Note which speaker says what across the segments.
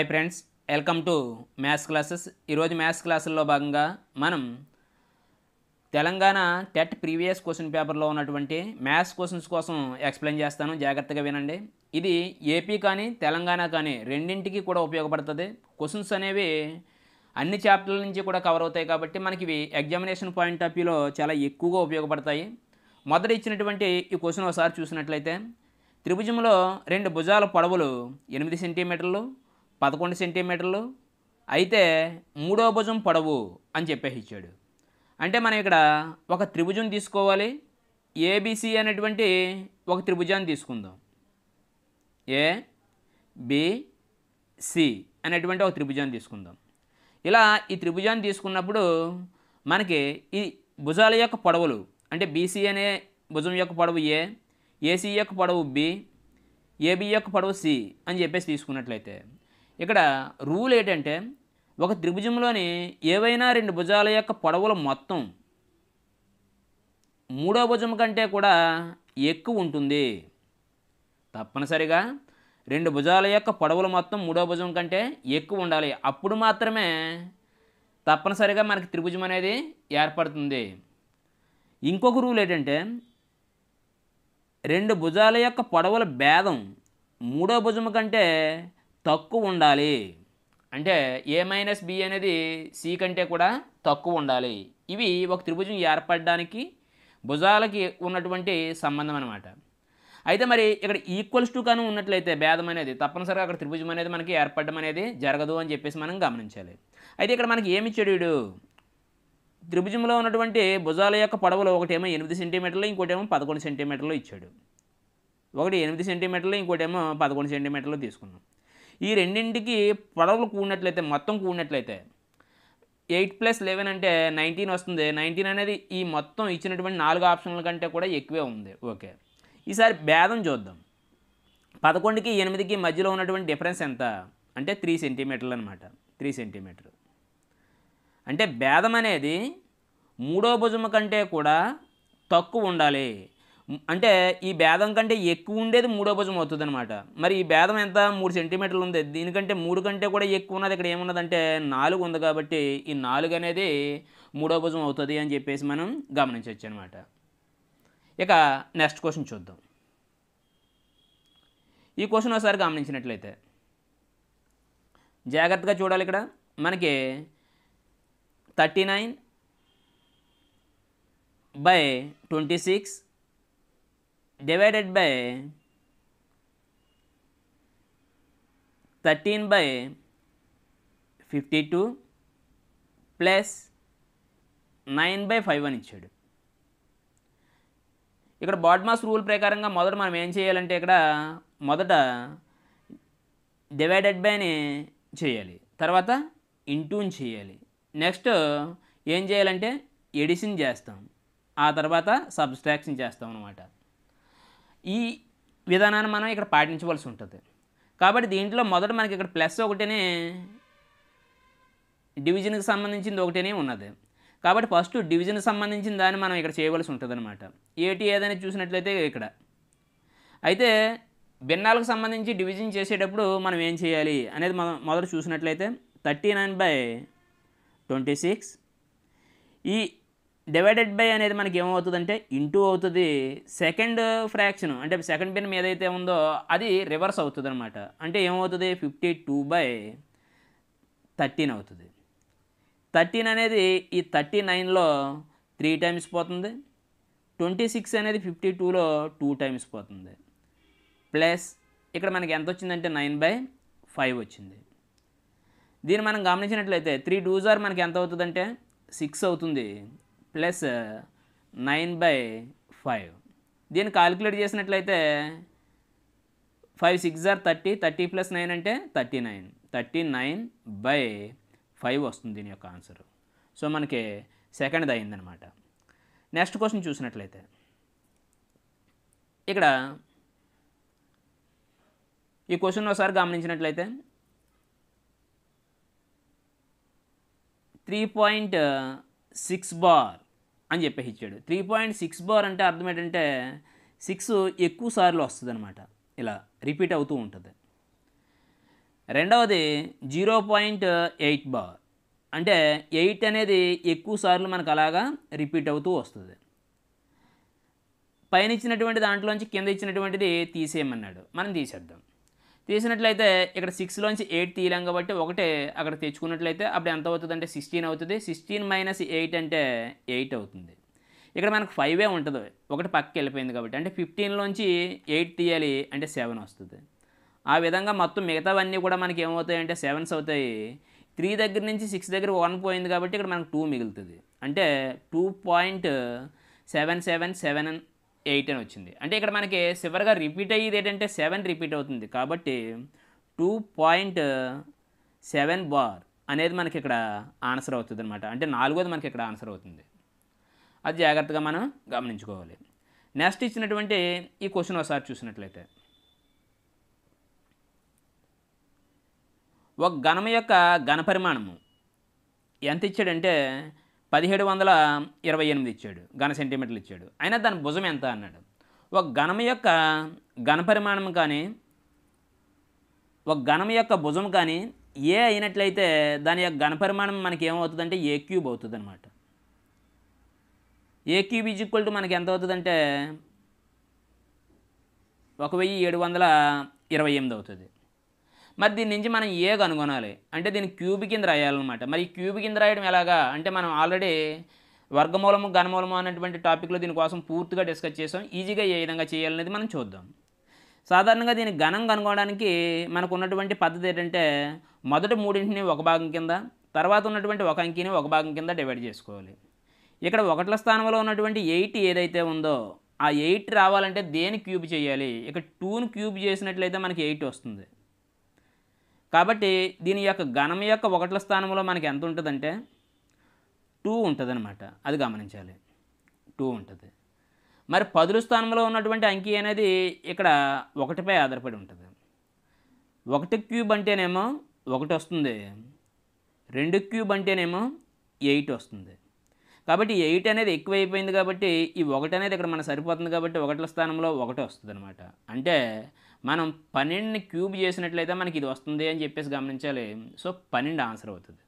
Speaker 1: Hi friends, welcome to maths classes. ఈరోజు maths క్లాసుల్లో భాగంగా మనం తెలంగాణ టెట్ ప్రీవియస్ క్వశ్చన్ పేపర్లో ఉన్నటువంటి మ్యాథ్స్ క్వశ్చన్స్ కోసం ఎక్స్ప్లెయిన్ చేస్తాను. జాగ్రత్తగా వినండి. ఇది ఏపీ కానీ తెలంగాణ కానీ రెండింటికి కూడా ఉపయోగపడుతుంది. క్వశ్చన్స్ అనేవి అన్ని చాప్టర్ల నుంచి కూడా కవర్ అవుతాయి కాబట్టి మనకి ఇవి ఎగ్జామినేషన్ పాయింట్ ఆఫ్ వ్యూలో చాలా ఎక్కువగా ఉపయోగపడతాయి. మొదట ఇచ్చినటువంటి ఈ క్వశ్చన్ ఒకసారి చూసినట్లయితే, త్రిభుజంలో రెండు భుజాల పొడవులు 8 సెంటీమీటర్లు 11 సెంటీమీటర్లు అయితే మూడో భుజం పొడవు అని చెప్పేసి ఇచ్చాడు. అంటే మనం ఇక్కడ ఒక త్రిభుజం తీసుకోవాలి. ఏబిసి అనేటువంటి ఒక త్రిభుజాన్ని తీసుకుందాం. ఏబిసి అనేటువంటి ఒక త్రిభుజాన్ని తీసుకుందాం. ఇలా ఈ త్రిభుజాన్ని తీసుకున్నప్పుడు మనకి ఈ భుజాల యొక్క పొడవులు అంటే బీసీ అనే భుజం యొక్క పొడవు ఏ, ఏసీ యొక్క పొడవు బి, ఏబి యొక్క పొడవు సి అని చెప్పేసి తీసుకున్నట్లయితే, ఇక్కడ రూల్ ఏంటంటే ఒక త్రిభుజంలోని ఏవైనా రెండు భుజాల యొక్క పొడవుల మొత్తం మూడో భుజం కంటే కూడా ఎక్కువ ఉంటుంది. తప్పనిసరిగా రెండు భుజాల యొక్క పొడవుల మొత్తం మూడో భుజం కంటే ఎక్కువ ఉండాలి. అప్పుడు మాత్రమే తప్పనిసరిగా మనకి త్రిభుజం అనేది ఏర్పడుతుంది. ఇంకొక రూల్ ఏంటంటే రెండు భుజాల యొక్క పొడవుల భేదం మూడో భుజం కంటే తక్కువ ఉండాలి. అంటే ఏ మైనస్ బి అనేది సి కంటే కూడా తక్కువ ఉండాలి. ఇవి ఒక త్రిభుజం ఏర్పడడానికి భుజాలకి ఉన్నటువంటి సంబంధం అన్నమాట. అయితే మరి ఇక్కడ ఈక్వల్స్ టు కానీ ఉన్నట్లయితే భేదం అనేది తప్పనిసరిగా అక్కడ త్రిభుజం అనేది మనకి ఏర్పడడం అనేది జరగదు అని చెప్పేసి మనం గమనించాలి. అయితే ఇక్కడ మనకి ఏమి ఇచ్చాడు వీడు? త్రిభుజంలో ఉన్నటువంటి భుజాల యొక్క పొడవులు ఒకటేమో 8 సెంటీమీటర్లు, ఇంకోటేమో 11 సెంటీమీటర్లు ఇచ్చాడు. ఒకటి 8 సెంటీమీటర్లు, ఇంకోటేమో 11 సెంటీమీటర్లు తీసుకున్నాం. ఈ రెండింటికి పొడవులు కూడినట్లయితే మొత్తం కూడినట్లయితే 8 + 11 అంటే 19 వస్తుంది. 19 అనేది ఈ మొత్తం ఇచ్చినటువంటి 4 ఆప్షన్ల కంటే కూడా ఎక్కువే ఉంది. ఓకే, ఈసారి భేదం చూద్దాం. 11కి 8కి మధ్యలో ఉన్నటువంటి డిఫరెన్స్ ఎంత అంటే 3 సెంటీమీటర్లు అనమాట. 3 సెంటీమీటర్ అంటే భేదం అనేది మూడో భుజం కంటే కూడా తక్కువ ఉండాలి. అంటే ఈ భేదం కంటే ఎక్కువ ఉండేది మూడో భుజం అవుతుంది అనమాట. మరి ఈ భేదం ఎంత? 3 సెంటీమీటర్లు ఉంది. దీనికంటే 3 కంటే కూడా ఎక్కువ ఉన్నది. ఇక్కడ ఏమున్నదంటే 4 ఉంది కాబట్టి ఈ 4 అనేది మూడో భుజం అవుతుంది అని చెప్పేసి మనం గమనించవచ్చు అనమాట. ఇక నెక్స్ట్ క్వశ్చన్ చూద్దాం. ఈ క్వశ్చన్ ఒకసారి గమనించినట్లయితే జాగ్రత్తగా చూడాలి. ఇక్కడ మనకి 39/26 డివైడెడ్ బై 13/52 ప్లస్ 9/5 అని ఇచ్చాడు. ఇక్కడ బాడ్మాస్ రూల్ ప్రకారంగా మొదట మనం ఏం చేయాలంటే ఇక్కడ మొదట డివైడెడ్ బైని చేయాలి, తర్వాత ఇంటూని చేయాలి. నెక్స్ట్ ఏం చేయాలంటే ఎడిషన్ చేస్తాం, ఆ తర్వాత సబ్స్ట్రాక్షన్ చేస్తాం అన్నమాట. ఈ విధానాన్ని మనం ఇక్కడ పాటించవలసి ఉంటుంది. కాబట్టి దీంట్లో మొదట మనకి ఇక్కడ ప్లస్ ఒకటేనే డివిజన్కి సంబంధించింది ఒకటేనే ఉన్నది. కాబట్టి ఫస్ట్ డివిజన్కి సంబంధించిన దాన్ని మనం ఇక్కడ చేయవలసి ఉంటుంది అనమాట. ఏదైనా చూసినట్లయితే ఇక్కడ అయితే భిన్నాలకు సంబంధించి డివిజన్ చేసేటప్పుడు మనం ఏం చేయాలి అనేది మనం మొదట చూసినట్లయితే 39/26 ఈ డివైడెడ్ బై అనేది మనకి ఏమవుతుందంటే ఇంటూ అవుతుంది. సెకండ్ ఫ్రాక్షన్ అంటే సెకండ్ భిన్నం ఏదైతే ఉందో అది రివర్స్ అవుతుంది అనమాట. అంటే ఏమవుతుంది? 52/13 అవుతుంది. 13 అనేది ఈ 39లో 3 టైమ్స్ పోతుంది. 26 అనేది 52లో 2 టైమ్స్ పోతుంది. ప్లస్ ఇక్కడ మనకి ఎంత వచ్చిందంటే 9/5 వచ్చింది. దీన్ని మనం గమనించినట్లయితే 3 2s మనకి ఎంత అవుతుందంటే 6 అవుతుంది. ప్లస్ 9/5 దీన్ని కాలిక్యులేట్ చేసినట్లయితే 5 6 30, 30 + 9 అంటే 39, 39/5 వస్తుంది దీని యొక్క ఆన్సర్. సో మనకి సెకండ్ది అయిందనమాట. నెక్స్ట్ క్వశ్చన్ చూసినట్లయితే ఇక్కడ ఈ క్వశ్చన్ ఒకసారి గమనించినట్లయితే 3.6 బార్ అని చెప్పేసి ఇచ్చాడు. 3.6 బార్ అంటే అర్థం ఏంటంటే 6 ఎక్కువ సార్లు వస్తుంది అనమాట. ఇలా రిపీట్ అవుతూ ఉంటుంది. రెండవది 0.8 బార్, అంటే 8 అనేది ఎక్కువ సార్లు మనకు అలాగా రిపీట్ అవుతూ వస్తుంది. పైన ఇచ్చినటువంటి దాంట్లోంచి కింద ఇచ్చినటువంటిది తీసేయమన్నాడు, మనం తీసేద్దాం. తీసినట్లయితే ఇక్కడ 6లోంచి 8 తీయలేం కాబట్టి ఒకటే అక్కడ తెచ్చుకున్నట్లయితే అప్పుడు ఎంత అవుతుంది అంటే 16 అవుతుంది. 16 - 8 అంటే 8 అవుతుంది. ఇక్కడ మనకు 5 ఉంటుంది, ఒకటి పక్కకి వెళ్ళిపోయింది కాబట్టి, అంటే 15లోంచి 8 తీయాలి అంటే 7 వస్తుంది. ఆ విధంగా మొత్తం మిగతావన్నీ కూడా మనకి ఏమవుతాయి అంటే 7s అవుతాయి. 3 దగ్గర నుంచి 6 దగ్గర 1 పోయింది కాబట్టి ఇక్కడ మనకు 2 మిగులుతుంది, అంటే 2.7778 అని వచ్చింది. అంటే ఇక్కడ మనకి చివరిగా రిపీట్ అయ్యేది ఏంటంటే 7 రిపీట్ అవుతుంది కాబట్టి 2.7 బార్ అనేది మనకి ఇక్కడ ఆన్సర్ అవుతుంది అనమాట. అంటే 4వది మనకి ఇక్కడ ఆన్సర్ అవుతుంది. అది జాగ్రత్తగా మనం గమనించుకోవాలి. నెక్స్ట్ ఇచ్చినటువంటి ఈ క్వశ్చన్ ఒకసారి చూసినట్లయితే, ఒక ఘనం యొక్క ఘనపరిమాణము ఎంత ఇచ్చాడంటే 1728 ఇచ్చాడు, ఘన సెంటీమీటర్లు ఇచ్చాడు. అయినా దాని భుజం ఎంత అన్నాడు. ఒక ఘనం యొక్క ఘనపరిమాణం కానీ ఒక ఘనం యొక్క భుజం కానీ ఏ అయినట్లయితే దాని యొక్క ఘనపరిమాణం మనకి ఏమవుతుందంటే ఏ క్యూబ్ అవుతుంది అనమాట. ఏ క్యూబ్ ఈజ్ ఈక్వల్ టు మనకి ఎంత అవుతుందంటే 1728 అవుతుంది. మరి దీని నుంచి మనం ఏ కనుగొనాలి అంటే దీన్ని క్యూబ్ కింద రాయాలన్నమాట. మరి క్యూబ్ కింద రాయడం ఎలాగా అంటే మనం ఆల్రెడీ వర్గమూలము ఘనమూలము అనేటువంటి టాపిక్లో దీనికోసం పూర్తిగా డిస్కస్ చేసాం. ఈజీగా ఏ విధంగా చేయాలనేది మనం చూద్దాం. సాధారణంగా దీన్ని ఘనం కనుగొనడానికి మనకు ఉన్నటువంటి పద్ధతి ఏంటంటే మొదటి మూడింటిని ఒక భాగం కింద, తర్వాత ఉన్నటువంటి ఒక అంకిని ఒక భాగం కింద డివైడ్ చేసుకోవాలి. ఇక్కడ 1ల స్థానంలో ఉన్నటువంటి 8 ఏదైతే ఉందో ఆ 8 రావాలంటే దేని క్యూబ్ చేయాలి. ఇక్కడ 2ని క్యూబ్ చేసినట్లయితే మనకి 8 వస్తుంది. కాబట్టి దీని యొక్క ఘనం యొక్క 1ల స్థానంలో మనకి ఎంత ఉంటుందంటే 2 ఉంటుంది అనమాట. అది గమనించాలి, 2 ఉంటుంది. మరి 10ల స్థానంలో ఉన్నటువంటి అంకి అనేది ఇక్కడ 1పై ఆధారపడి ఉంటుంది. 1 క్యూబ్ అంటేనేమో 1 వస్తుంది, 2 క్యూబ్ అంటేనేమో 8 వస్తుంది. కాబట్టి 8 అనేది ఎక్కువైపోయింది కాబట్టి ఈ 1 అనేది ఇక్కడ మనకు సరిపోతుంది కాబట్టి 1ల స్థానంలో 1 వస్తుంది అనమాట. అంటే మనం 12ని క్యూబ్ చేసినట్లయితే మనకి ఇది వస్తుంది అని చెప్పేసి గమనించాలి. సో 12 ఆన్సర్ అవుతుంది.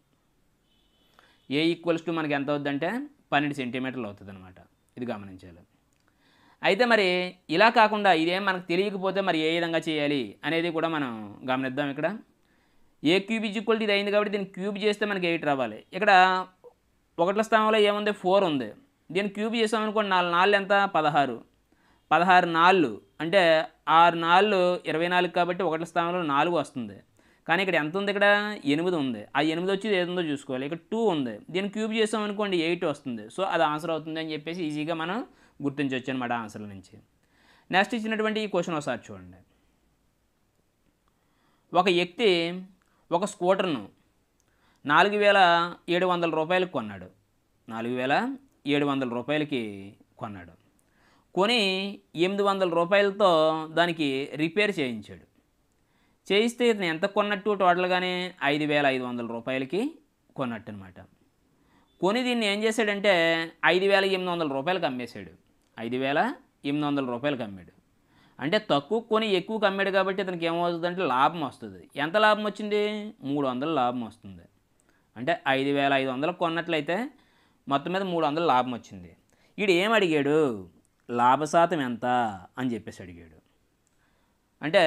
Speaker 1: ఏ ఈక్వల్స్ టు మనకి ఎంత అవుతుందంటే 12 సెంటీమీటర్లు అవుతుంది అనమాట. ఇది గమనించాలి. అయితే మరి ఇలా కాకుండా ఇదేం మనకు తెలియకపోతే మరి ఏ విధంగా చేయాలి అనేది కూడా మనం గమనిద్దాం. ఇక్కడ ఏ క్యూబ్ ఈజ్ ఈక్వల్ టు ఇది అయింది కాబట్టి దీన్ని క్యూబ్ చేస్తే మనకి 8 రావాలి. ఇక్కడ 1ల స్థానంలో ఏముంది 4 ఉంది, దీన్ని క్యూబ్ చేసామనుకోండి 4 4 ఎంత 16, 16 4 అంటే 6 4 24 కాబట్టి 1ల స్థానంలో 4 వస్తుంది. కానీ ఇక్కడ ఎంత ఉంది, ఇక్కడ 8 ఉంది. ఆ 8 వచ్చి ఏదుందో చూసుకోవాలి. ఇక్కడ 2 ఉంది, దీన్ని క్యూబ్ చేసామనుకోండి 8 వస్తుంది. సో అది ఆన్సర్ అవుతుంది అని చెప్పేసి ఈజీగా మనం గుర్తించవచ్చు అనమాట ఆన్సర్ల నుంచి. నెక్స్ట్ ఇచ్చినటువంటి ఈ క్వశ్చన్ ఒకసారి చూడండి. ఒక వ్యక్తి ఒక స్కూటర్ను 4700 రూపాయలకు కొన్నాడు. 4700 రూపాయలకి కొన్నాడు. కొని 800 రూపాయలతో దానికి రిపేర్ చేయించాడు. చేయిస్తే ఇతను ఎంత కొన్నట్టు టోటల్గానే 5500 రూపాయలకి కొన్నట్టు అనమాట. కొని దీన్ని ఏం చేశాడంటే 5800 రూపాయలకి అమ్మేశాడు. 5800 రూపాయలకి అమ్మాడు. అంటే తక్కువ కొని ఎక్కువకి అమ్మాడు కాబట్టి ఇతనికి ఏమవుతుందంటే లాభం వస్తుంది. ఎంత లాభం వచ్చింది, 300 లాభం వస్తుంది. అంటే 5500 కొన్నట్లయితే మొత్తం మీద 300 లాభం వచ్చింది. వీడు ఏం అడిగాడు, లాభశాతం ఎంత అని చెప్పేసి అడిగాడు. అంటే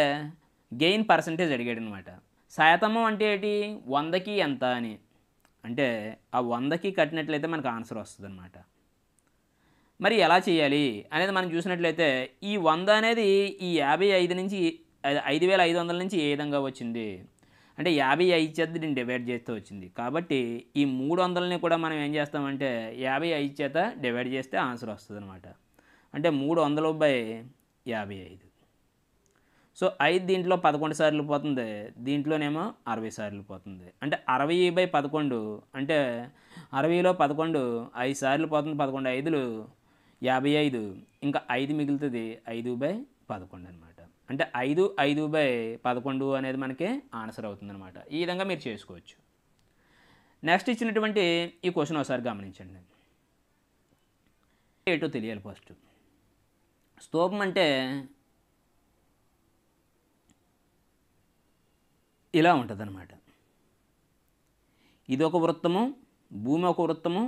Speaker 1: గెయిన్ పర్సంటేజ్ అడిగాడు అనమాట. శాతము అంటే ఏంటి, 100కి ఎంత అని. అంటే ఆ 100కి కట్టినట్లయితే మనకు ఆన్సర్ వస్తుంది అనమాట. మరి ఎలా చేయాలి అనేది మనం చూసినట్లయితే ఈ 100 అనేది ఈ 55 నుంచి 5500 నుంచి ఏ విధంగా వచ్చింది అంటే 55 చేత దీన్ని డివైడ్ చేస్తూ వచ్చింది. కాబట్టి ఈ 300ని కూడా మనం ఏం చేస్తామంటే 55 చేత డివైడ్ చేస్తే ఆన్సర్ వస్తుంది అనమాట. అంటే 300/55. సో 5 దీంట్లో 11 సార్లు పోతుంది, దీంట్లోనేమో 60 సార్లు పోతుంది. అంటే 60/11 అంటే 60లో 11 5 సార్లు పోతుంది. 11 5లు 55, ఇంకా 5 మిగులుతుంది, 5/11 అనమాట. అంటే 5/11 అనేది మనకి ఆన్సర్ అవుతుంది అనమాట. ఈ విధంగా మీరు చేసుకోవచ్చు. నెక్స్ట్ ఇచ్చినటువంటి ఈ క్వశ్చన్ ఒకసారి గమనించండి. ఏటో తెలియాలి. ఫస్ట్ స్తూపం అంటే ఇలా ఉంటుందన్నమాట. ఇది ఒక వృత్తము, భూమి ఒక వృత్తము,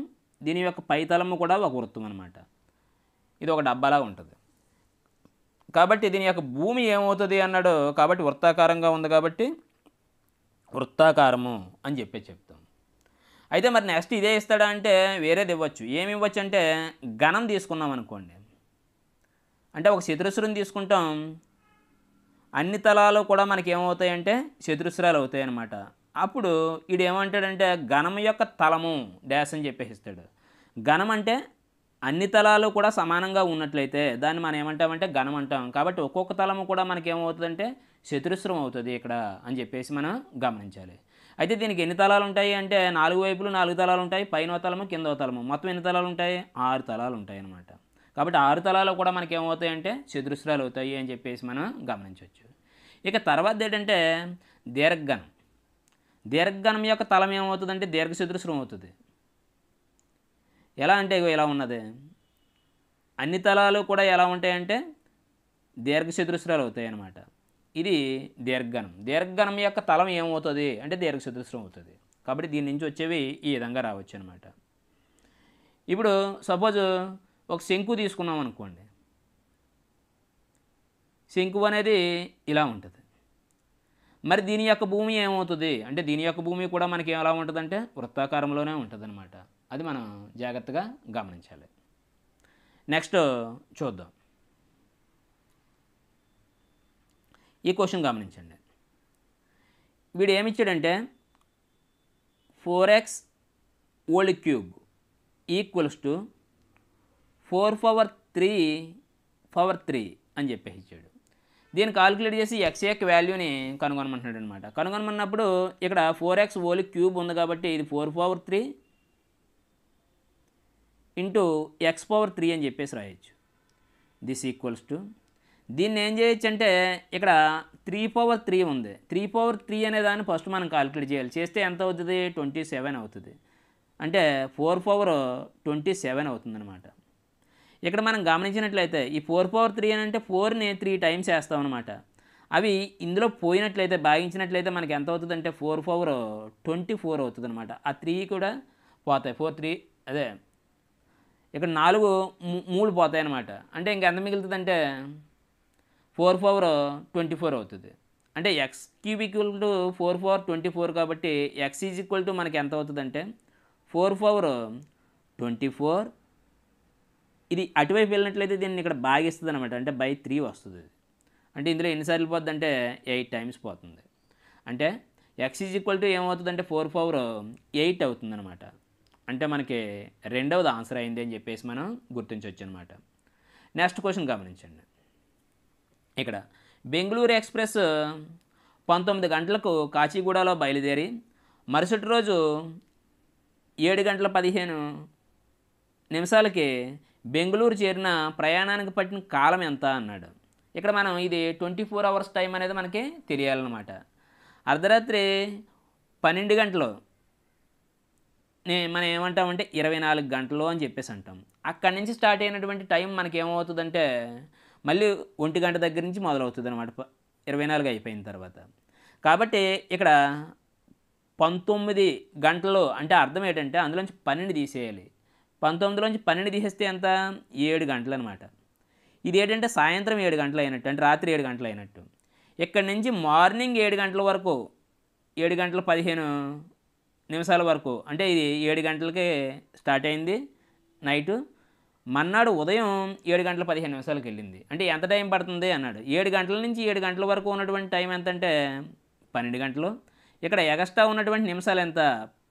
Speaker 1: దీని యొక్క పైతలము కూడా ఒక వృత్తం అనమాట. ఇది ఒక డబ్బాలా ఉంటుంది. కాబట్టి దీని యొక్క భూమి ఏమవుతుంది అన్నాడు. కాబట్టి వృత్తాకారంగా ఉంది కాబట్టి వృత్తాకారము అని చెప్తాం. అయితే మరి నెక్స్ట్ ఇదే ఇస్తాడా అంటే వేరేది ఇవ్వచ్చు. ఏమి ఇవ్వచ్చు అంటే ఘనం తీసుకున్నాం అనుకోండి. అంటే ఒక చతురస్రం తీసుకుంటాం, అన్ని తలాలు కూడా మనకి ఏమవుతాయంటే చతురస్రాలు అవుతాయి అన్నమాట. అప్పుడు వీడు ఏమంటాడంటే ఘనం యొక్క తలము డాష్ అని చెప్పేసిస్తాడు. ఘనం అంటే అన్ని తలాలు కూడా సమానంగా ఉన్నట్లయితే దాన్ని మనం ఏమంటామంటే ఘనం అంటాం. కాబట్టి ఒక్కొక్క తలము కూడా మనకి ఏమవుతుందంటే చతురస్రం అవుతుంది ఇక్కడ అని చెప్పేసి మనం గమనించాలి. అయితే దీనికి ఎన్ని తలాలు ఉంటాయి అంటే 4 వైపులు 4 తలాలు ఉంటాయి, పైన తలము కింద తలము, మొత్తం ఎన్ని తలాలు ఉంటాయి? 6 తలాలు ఉంటాయి అన్నమాట. కాబట్టి 6 తలాలు కూడా మనకి ఏమవుతాయంటే చతురస్రాలు అవుతాయి అని చెప్పేసి మనం గమనించవచ్చు. ఇక తర్వాత ఏంటంటే దీర్ఘఘనం. దీర్ఘఘనం యొక్క తలం ఏమవుతుందంటే దీర్ఘ చతురస్రం అవుతుంది. ఎలా అంటే ఇలా ఉన్నది, అన్ని తలాలు కూడా ఎలా ఉంటాయంటే దీర్ఘ చతురస్రాలు అవుతాయి అన్నమాట. ఇది దీర్ఘఘనం. దీర్ఘఘనం యొక్క తలం ఏమవుతుంది అంటే దీర్ఘ చతురస్రం అవుతుంది. కాబట్టి దీని నుంచి వచ్చేవి ఈ విధంగా రావచ్చు అనమాట. ఇప్పుడు సపోజ్ ఒక శంకు తీసుకున్నాం అనుకోండి. శంకు అనేది ఇలా ఉంటుంది. మరి దీని యొక్క భూమి ఏమవుతుంది అంటే దీని యొక్క భూమి కూడా మనకి ఎలా ఉంటుందంటే వృత్తాకారంలోనే ఉంటుంది అనమాట. అది మనం జాగ్రత్తగా గమనించాలి. నెక్స్ట్ చూద్దాం. ఈ క్వశ్చన్ గమనించండి. వీడు ఏమిచ్చాడంటే 4x whole cube equals to 4^3 అని చెప్పేసి ఇచ్చాడు. దీన్ని కాలిక్యులేట్ చేసి ఎక్స్ యొక్క వాల్యూని కనుగొనమంటున్నాడు అనమాట. కనుగొనమన్నప్పుడు ఇక్కడ 4x హోల్ క్యూబ్ ఉంది కాబట్టి ఇది 4^3 ఇంటూ x^3 అని చెప్పేసి రాయొచ్చు. దిస్ ఈక్వల్స్ టు దీన్ని ఏం చేయొచ్చు అంటే ఇక్కడ 3^3 ఉంది. 3^3 అనే దాన్ని ఫస్ట్ మనం కాలిక్యులేట్ చేయాలి. చేస్తే ఎంత అవుతుంది? 27 అవుతుంది. అంటే 4^27 అవుతుంది అనమాట. ఇక్కడ మనం గమనించినట్లయితే ఈ 4^3 అని అంటే 4ని 3 టైమ్స్ వేస్తాం అనమాట. అవి ఇందులో పోయినట్లయితే భాగించినట్లయితే మనకి ఎంత అవుతుంది అంటే 4^24 అవుతుంది అనమాట. ఆ 3 కూడా పోతాయి. 4 3 అదే ఇక్కడ 3 పోతాయి అనమాట. అంటే ఇంకెంత మిగులుతుంది అంటే 4^24 అవుతుంది. అంటే ఎక్స్ క్యూబ్ ఈక్వల్ టు 4^24 కాబట్టి ఎక్స్ ఈజ్ ఈక్వల్ టు మనకి ఎంత అవుతుంది అంటే 4^24. ఇది అటువైపు వెళ్ళినట్లయితే దీన్ని ఇక్కడ భాగిస్తుంది అనమాట. అంటే బై 3 వస్తుంది. అంటే ఇందులో ఎన్నిసార్లు పోతుంది అంటే 8 టైమ్స్ పోతుంది. అంటే ఎక్స్ ఈజ్ ఈక్వల్ టు ఏమవుతుంది అంటే 4^8 అవుతుంది అనమాట. అంటే మనకి రెండవది ఆన్సర్ అయింది అని చెప్పేసి మనం గుర్తించవచ్చు అనమాట. నెక్స్ట్ క్వశ్చన్ గమనించండి. ఇక్కడ బెంగళూరు ఎక్స్ప్రెస్ 19 గంటలకు కాచిగూడలో బయలుదేరి మరుసటి రోజు 7:15 బెంగళూరు చేరిన ప్రయాణానికి పట్టిన కాలం ఎంత అన్నాడు. ఇక్కడ మనం ఇది 24 అవర్స్ టైం అనేది మనకి తెలియాలన్నమాట. అర్ధరాత్రి 12 గంటలు మనం ఏమంటామంటే 24 గంటలు అని చెప్పేసి అంటాం. అక్కడి నుంచి స్టార్ట్ అయినటువంటి టైం మనకి ఏమవుతుందంటే మళ్ళీ 1 గంట దగ్గర నుంచి మొదలవుతుంది అనమాట 24 అయిపోయిన తర్వాత. కాబట్టి ఇక్కడ 19 గంటలు అంటే అర్థం ఏంటంటే అందులోంచి 12 తీసేయాలి. 19లోంచి 12 తీసేస్తే ఎంత? 7 గంటలు అనమాట. ఇది ఏంటంటే సాయంత్రం 7 గంటలు అయినట్టు, అంటే రాత్రి 7 గంటలు అయినట్టు. ఇక్కడి నుంచి మార్నింగ్ 7 గంటల వరకు 7:15 వరకు, అంటే ఇది 7 గంటలకి స్టార్ట్ అయింది నైటు. మన్నాడు ఉదయం 7:15 వెళ్ళింది. అంటే ఎంత టైం పడుతుంది అన్నాడు. 7 గంటల నుంచి 7 గంటల వరకు ఉన్నటువంటి టైం ఎంత అంటే 12 గంటలు. ఇక్కడ ఎగస్ట్రా ఉన్నటువంటి నిమిషాలు ఎంత?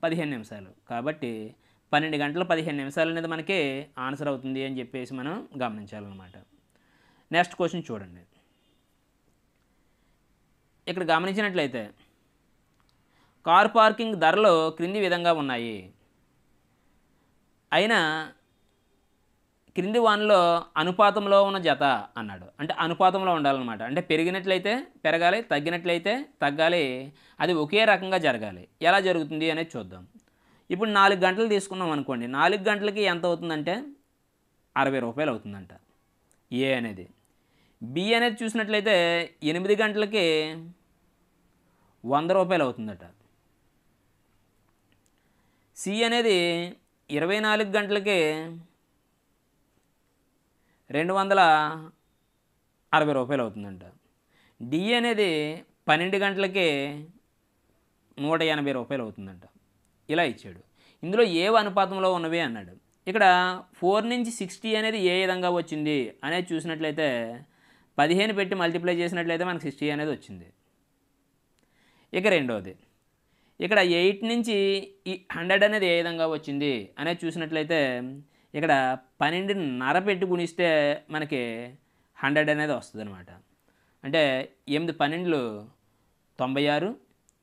Speaker 1: 15 నిమిషాలు. కాబట్టి 12 గంటల 15 నిమిషాలు అనేది మనకి ఆన్సర్ అవుతుంది అని చెప్పేసి మనం గమనించాలన్నమాట. నెక్స్ట్ క్వశ్చన్ చూడండి. ఇక్కడ గమనించినట్లయితే కార్ పార్కింగ్ ధరలు క్రింది విధంగా ఉన్నాయి. అయినా క్రింది వానిలో అనుపాతంలో ఉన్న జత అన్నాడు. అంటే అనుపాతంలో ఉండాలన్నమాట. అంటే పెరిగినట్లయితే పెరగాలి, తగ్గినట్లయితే తగ్గాలి, అది ఒకే రకంగా జరగాలి. ఎలా జరుగుతుంది అనేది చూద్దాం. ఇప్పుడు 4 గంటలు తీసుకున్నాం అనుకోండి. 4 గంటలకి ఎంత అవుతుందంటే 60 రూపాయలు అవుతుందంట ఏ అనేది. బి అనేది చూసినట్లయితే 8 గంటలకి రూపాయలు అవుతుందట. సి అనేది 24 గంటలకే 260 రూపాయలు అవుతుందంట. డి అనేది 12 గంటలకే 180 రూపాయలు అవుతుందంట. ఇలా ఇచ్చాడు. ఇందులో ఏవి అనుపాతంలో ఉన్నవి అన్నాడు. ఇక్కడ 4 నుంచి 60 అనేది ఏ విధంగా వచ్చింది అనేది చూసినట్లయితే 15 పెట్టి మల్టిప్లై చేసినట్లయితే మనకు 60 అనేది వచ్చింది. ఇక రెండవది, ఇక్కడ 8 నుంచి ఈ 100 అనేది ఏ విధంగా వచ్చింది అనేది చూసినట్లయితే ఇక్కడ 12.5 పెట్టి గుణిస్తే మనకి 100 అనేది వస్తుంది అనమాట. అంటే 8 12 96,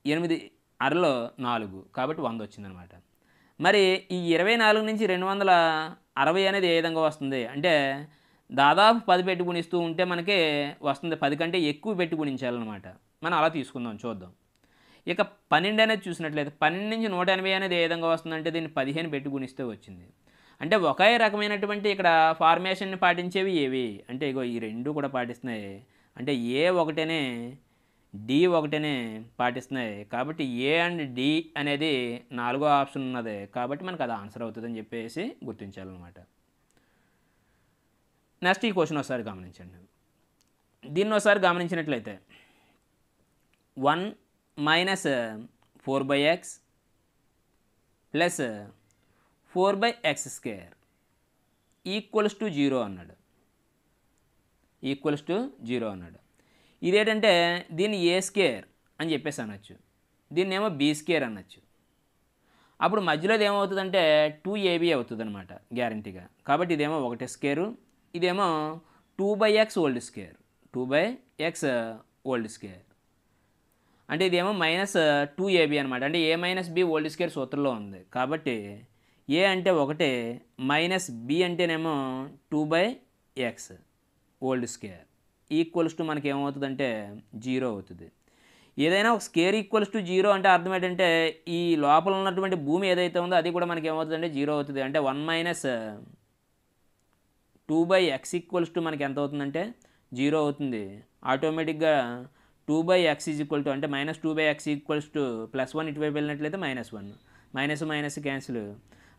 Speaker 1: 8 అరలో 4 కాబట్టి 100 వచ్చిందనమాట. మరి ఈ 24 నుంచి 260 అనేది ఏ విధంగా వస్తుంది అంటే దాదాపు 10 పెట్టి గుణిస్తూ ఉంటే మనకి వస్తుంది. 10 కంటే ఎక్కువ పెట్టి గుణించాలన్నమాట. మనం అలా తీసుకుందాం, చూద్దాం. ఇక 12 అనేది చూసినట్లయితే 12 నుంచి 180 అనేది ఏ విధంగా వస్తుందంటే దీన్ని 15 పెట్టి గుణిస్తే వచ్చింది. అంటే ఒకే రకమైనటువంటి ఇక్కడ ఫార్మేషన్ని పాటించేవి ఏవి అంటే ఇగో ఈ రెండు కూడా పాటిస్తున్నాయి. అంటే ఏ ఒకటేనే డి ఒకటేనే పాటిస్తున్నాయి. కాబట్టి ఏ అండ్ డి అనేది 4వ ఆప్షన్ ఉన్నది. కాబట్టి మనకు అది ఆన్సర్ అవుతుందని చెప్పేసి గుర్తించాలన్నమాట. నెక్స్ట్ ఈ క్వశ్చన్ ఒకసారి గమనించండి. దీన్ని ఒకసారి గమనించినట్లయితే 1 minus 4/x plus 4/x² equals to 0 అన్నాడు. ఈక్వల్స్ టు 0 అన్నాడు. ఇదేంటంటే దీన్ని a² అని చెప్పేసి అనొచ్చు, దీన్ని ఏమో b² అనొచ్చు. అప్పుడు మధ్యలోది ఏమవుతుందంటే 2ab అవుతుంది అనమాట గ్యారంటీగా. కాబట్టి ఇదేమో 1², ఇదేమో 2/x whole square, 2/x whole square. అంటే ఇదేమో -2ab అనమాట. అంటే a minus b whole square సూత్రంలో ఉంది. కాబట్టి ఏ అంటే 1, మైనస్ బి అంటేనేమో 2/x whole square equals to మనకి ఏమవుతుందంటే 0 అవుతుంది. ఏదైనా ఒక స్క్వేర్ ఈక్వల్స్ టు 0 అంటే అర్థం ఏంటంటే ఈ లోపల ఉన్నటువంటి భూమి ఏదైతే ఉందో అది కూడా మనకి ఏమవుతుందంటే 0 అవుతుంది. అంటే 1 మైనస్ 2/x ఈక్వల్స్ టు మనకి ఎంత అవుతుందంటే 0 అవుతుంది. ఆటోమేటిక్గా 2/x ఈజ్ ఈక్వల్ టు అంటే -2/x ఈక్వల్స్ టు +1 ఇటువైపు వెళ్ళినట్లయితే -1, మైనస్ క్యాన్సిల్.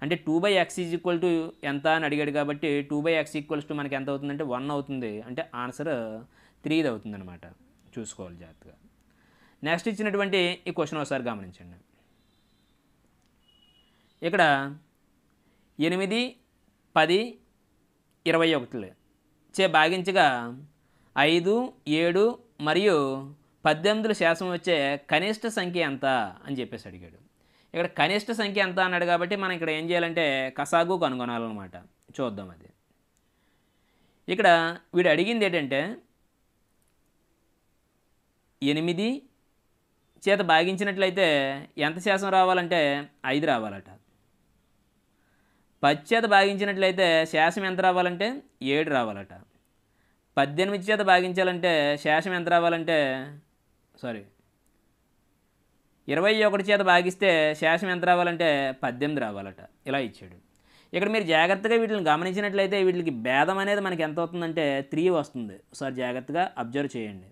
Speaker 1: అంటే 2/x ఈజ్ ఈక్వల్ టు ఎంత అని అడిగాడు కాబట్టి 2/x ఈక్వల్స్ టు మనకి ఎంత అవుతుందంటే 1 అవుతుంది. అంటే ఆన్సర్ 3 అవుతుంది అనమాట. చూసుకోవాలి జాగ్రత్తగా. నెక్స్ట్ ఇచ్చినటువంటి ఈ క్వశ్చన్ ఒకసారి గమనించండి. ఇక్కడ 8, 10, 21 చే భాగించగా 5, 7 మరియు 18 శాతం వచ్చే కనిష్ట సంఖ్య ఎంత అని చెప్పేసి అడిగాడు. ఇక్కడ కనిష్ట సంఖ్య ఎంత అన్నాడు కాబట్టి మనం ఇక్కడ ఏం చేయాలంటే కసాగు కనుగొనాలన్నమాట. చూద్దాం అది. ఇక్కడ వీడు అడిగింది ఏంటంటే 8 చేత భాగించినట్లయితే ఎంత శాతం రావాలంటే 5 రావాలట. 10 చేత భాగించినట్లయితే శాసం ఎంత రావాలంటే 7 రావాలట. 18 చేత భాగించాలంటే శాసం ఎంత రావాలంటే 21 చేత భాగిస్తే శాసం ఎంత రావాలంటే 18 రావాలట. ఇలా ఇచ్చాడు. ఇక్కడ మీరు జాగ్రత్తగా వీటిని గమనించినట్లయితే వీటికి భేదం అనేది మనకి ఎంత అవుతుందంటే 3 వస్తుంది. ఒకసారి జాగ్రత్తగా అబ్జర్వ్ చేయండి.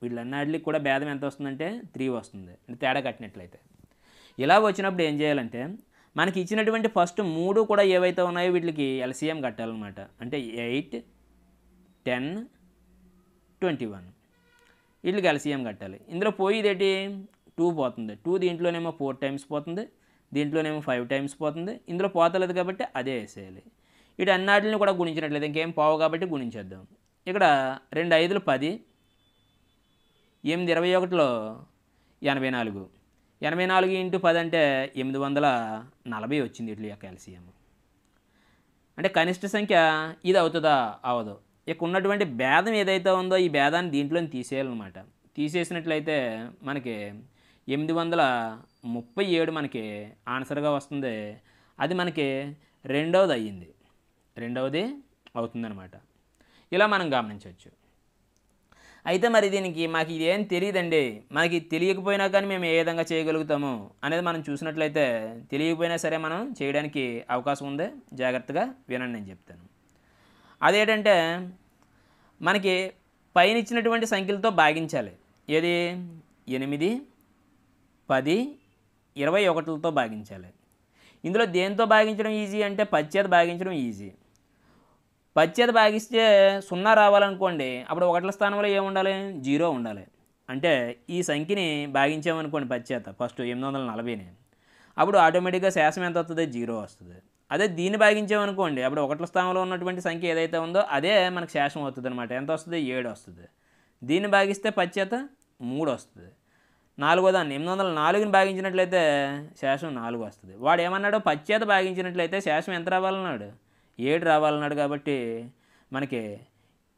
Speaker 1: వీళ్ళన్నిటికి కూడా భేదం ఎంత వస్తుందంటే 3 వస్తుంది. తేడా కట్టినట్లయితే ఇలా వచ్చినప్పుడు ఏం చేయాలంటే మనకి ఇచ్చినటువంటి ఫస్ట్ 3 కూడా ఏవైతే ఉన్నాయో వీటికి ఎల్సిఎం కట్టాలన్నమాట. అంటే 8, 10, 21 వీటికి ఎల్సిఎం కట్టాలి. ఇందులో పోయేదేంటి 2 పోతుంది. 2 దీంట్లోనేమో 4 టైమ్స్ పోతుంది, దీంట్లోనేమో 5 టైమ్స్ పోతుంది. ఇందులో పోతలేదు కాబట్టి అదే వేసేయాలి. వీటి అన్నిటిని కూడా గుణించినట్లయితే ఇంకేం పోవు కాబట్టి గుణించేద్దాం. ఇక్కడ 2 5లు 10, 8 21లో 84, 84 × 10 అంటే 840 వచ్చింది వీటి యొక్క ఎల్సిఎం. అంటే కనిష్ట సంఖ్య ఇది అవుతుందా అవదు. ఇక ఉన్నటువంటి భేదం ఏదైతే ఉందో ఈ భేదాన్ని దీంట్లోని తీసేయాలన్నమాట. తీసేసినట్లయితే మనకి 837 మనకి ఆన్సర్గా వస్తుంది. అది మనకి రెండవది అయ్యింది, రెండవది అవుతుందన్నమాట. ఇలా మనం గమనించవచ్చు. అయితే మరి దీనికి మాకు ఇదేం తెలియదండి, మనకి తెలియకపోయినా కానీ మేము ఏ విధంగా చేయగలుగుతాము అనేది మనం చూసినట్లయితే తెలియకపోయినా సరే మనం చేయడానికి అవకాశం ఉంది. జాగ్రత్తగా వినండి నేను చెప్తాను. అదేంటంటే మనకి పైన ఇచ్చినటువంటి సంఖ్యలతో భాగించాలి. ఏది 8, 10, 21తో భాగించాలి. ఇందులో దేంతో భాగించడం ఈజీ అంటే 10 చేత భాగించడం ఈజీ. 10 చేత భాగిస్తే 0 రావాలనుకోండి, అప్పుడు 1ల స్థానంలో ఏముండాలి? 0 ఉండాలి. అంటే ఈ సంఖ్యని భాగించామనుకోండి 10 చేత ఫస్ట్ 840ని, అప్పుడు ఆటోమేటిక్గా శేషం ఎంత వస్తుంది? 0 వస్తుంది. అదే దీన్ని భాగించామనుకోండి, అప్పుడు 1ల స్థానంలో ఉన్నటువంటి సంఖ్య ఏదైతే ఉందో అదే మనకు శేషం అవుతుంది అనమాట. ఎంత వస్తుంది? 7 వస్తుంది. దీన్ని భాగిస్తే 10 చేత 3 వస్తుంది. నాలుగో దాన్ని 804ని భాగించినట్లయితే శేషం 4 వస్తుంది. వాడు ఏమన్నాడు? 10 చేత భాగించినట్లయితే శేషం ఎంత రావాలన్నాడు? 7 రావాలన్నాడు. కాబట్టి మనకి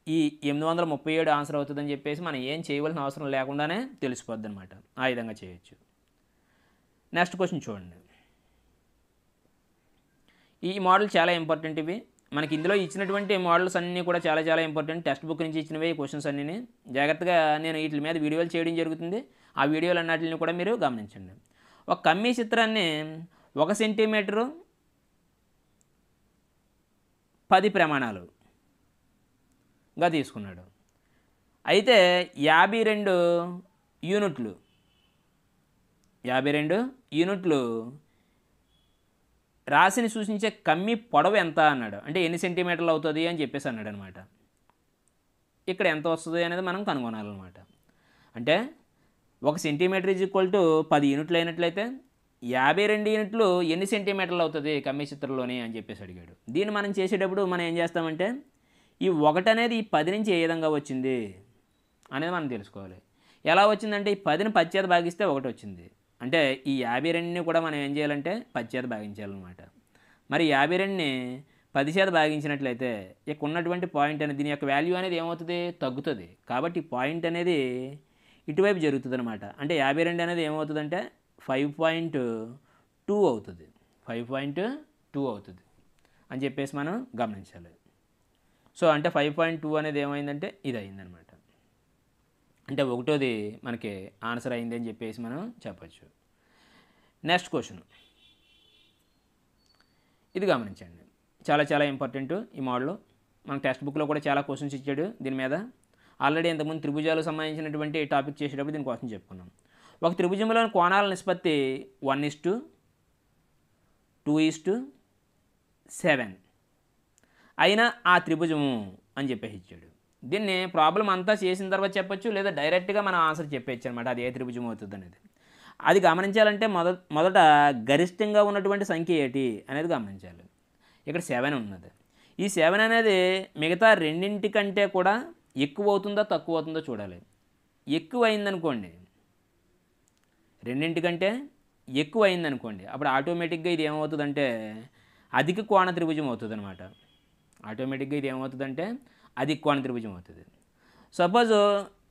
Speaker 1: ఈ 837 ఆన్సర్ అవుతుందని చెప్పేసి మనం ఏం చేయవలసిన అవసరం లేకుండానే తెలిసిపోద్ది అనమాట. ఆ విధంగా చేయొచ్చు. నెక్స్ట్ క్వశ్చన్ చూడండి. ఈ మోడల్ చాలా ఇంపార్టెంట్. ఇవి మనకి ఇందులో ఇచ్చినటువంటి మోడల్స్ అన్నీ కూడా చాలా చాలా ఇంపార్టెంట్. టెక్స్ట్ బుక్ నుంచి ఇచ్చినవి ఈ క్వశ్చన్స్ అన్నీ జాగ్రత్తగా నేను వీటి మీద వీడియోలు చేయడం జరుగుతుంది. ఆ వీడియోలు అన్నిటిని కూడా మీరు గమనించండి. ఒక కమ్మీ చిత్రాన్ని 1 సెంటీమీటరు 10 ప్రమాణాలుగా తీసుకున్నాడు. అయితే 52 యూనిట్లు రాశిని సూచించే కమ్మీ పొడవు ఎంత అన్నాడు. అంటే ఎన్ని సెంటీమీటర్లు అవుతుంది అని చెప్పేసి అన్నాడు అనమాట. ఇక్కడ ఎంత వస్తుంది అనేది మనం కనుగొనాలన్నమాట. అంటే 1 సెంటీమీటర్ ఈజ్ ఈక్వల్ టు 10 యూనిట్లు అయినట్లయితే 52 యూనిట్లు ఎన్ని సెంటీమీటర్లు అవుతుంది కమ్మీ చిత్రంలోని అని చెప్పేసి అడిగాడు. దీన్ని మనం చేసేటప్పుడు మనం ఏం చేస్తామంటే ఈ 1 అనేది ఈ 10 నుంచి ఏ విధంగా వచ్చింది అనేది మనం తెలుసుకోవాలి. ఎలా వచ్చిందంటే ఈ 10ని 10 చేత భాగిస్తే 1 వచ్చింది. అంటే ఈ 52ని కూడా మనం ఏం చేయాలంటే 10 చేత భాగించాలన్నమాట. మరి 52ని 10 చేత భాగించినట్లయితే ఇక్కడ ఉన్నటువంటి పాయింట్ అనేది దీని యొక్క వాల్యూ అనేది ఏమవుతుంది? తగ్గుతుంది. కాబట్టి పాయింట్ అనేది ఇటువైపు జరుగుతుంది అనమాట. అంటే 52 అనేది ఏమవుతుందంటే 5.2 అవుతుంది. 5.2 అవుతుంది అని చెప్పేసి మనం గమనించాలి. సో అంటే 5.2 అనేది ఏమైందంటే ఇది అయిందనమాట. అంటే 1వది మనకి ఆన్సర్ అయింది అని చెప్పేసి మనం చెప్పచ్చు. నెక్స్ట్ క్వశ్చన్ ఇది గమనించండి. చాలా చాలా ఇంపార్టెంట్ ఈ మోడల్. మన టెక్స్ట్ బుక్లో కూడా చాలా క్వశ్చన్స్ ఇచ్చాడు దీని మీద. ఆల్రెడీ ఇంతకుముందు త్రిభుజాలకు సంబంధించినటువంటి టాపిక్ చేసేటప్పుడు దీని కోసం చెప్పుకున్నాం. ఒక త్రిభుజంలోని కోణాల నిష్పత్తి 1:2:7 అయినా ఆ త్రిభుజము అని చెప్పేసి ఇచ్చాడు. దీన్ని ప్రాబ్లం అంతా చేసిన తర్వాత చెప్పచ్చు, లేదా డైరెక్ట్గా మనం ఆన్సర్ చెప్పచ్చు అనమాట. అది ఏ త్రిభుజం అవుతుంది అనేది. అది గమనించాలంటే మొదట గరిష్టంగా ఉన్నటువంటి సంఖ్య ఏంటి అనేది గమనించాలి. ఇక్కడ 7 ఉన్నది. ఈ 7 అనేది మిగతా రెండింటికంటే కూడా ఎక్కువ అవుతుందో తక్కువ అవుతుందో చూడాలి. ఎక్కువ అయిందనుకోండి, రెండింటికంటే ఎక్కువ అయిందనుకోండి, అప్పుడు ఆటోమేటిక్గా ఇది ఏమవుతుందంటే అధిక కోణ త్రిభుజం అవుతుంది అనమాట. ఆటోమేటిక్గా ఇది ఏమవుతుందంటే అధిక కోణ త్రిభుజం అవుతుంది. సపోజ్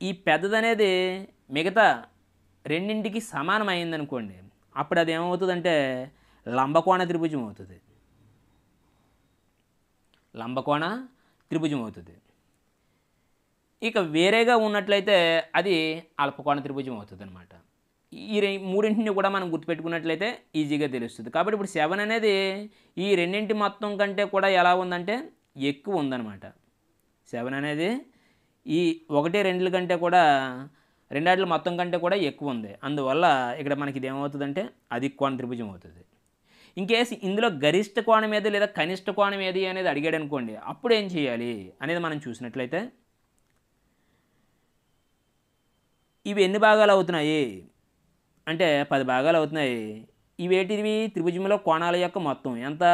Speaker 1: ఈ పెద్దదనేది మిగతా రెండింటికి సమానం అయిందనుకోండి, అప్పుడు అది ఏమవుతుందంటే లంబకోణ త్రిభుజం అవుతుంది. లంబకోణ త్రిభుజం అవుతుంది. ఇక వేరేగా ఉన్నట్లయితే అది అల్పకోణ త్రిభుజం అవుతుంది అనమాట. ఈ మూడింటిని కూడా మనం గుర్తుపెట్టుకున్నట్లయితే ఈజీగా తెలుస్తుంది. కాబట్టి ఇప్పుడు 7 అనేది ఈ రెండింటి మొత్తం కంటే కూడా ఎలా ఉందంటే ఎక్కువ ఉందన్నమాట. 7 అనేది ఈ 1, 2 కంటే కూడా రెండాట్ల మొత్తం కంటే కూడా ఎక్కువ ఉంది. అందువల్ల ఇక్కడ మనకి ఇది ఏమవుతుందంటే అధిక కోణ త్రిభుజం అవుతుంది. ఇంకేసి ఇందులో గరిష్ట కోణం ఏది లేదా కనిష్ట కోణం ఏది అనేది అడిగాడు అనుకోండి, అప్పుడు ఏం చేయాలి అనేది మనం చూసినట్లయితే ఇవి ఎన్ని భాగాలు అవుతున్నాయి అంటే 10 భాగాలు అవుతున్నాయి. ఇవేటివి? త్రిభుజంలో కోణాల యొక్క మొత్తం ఎంత?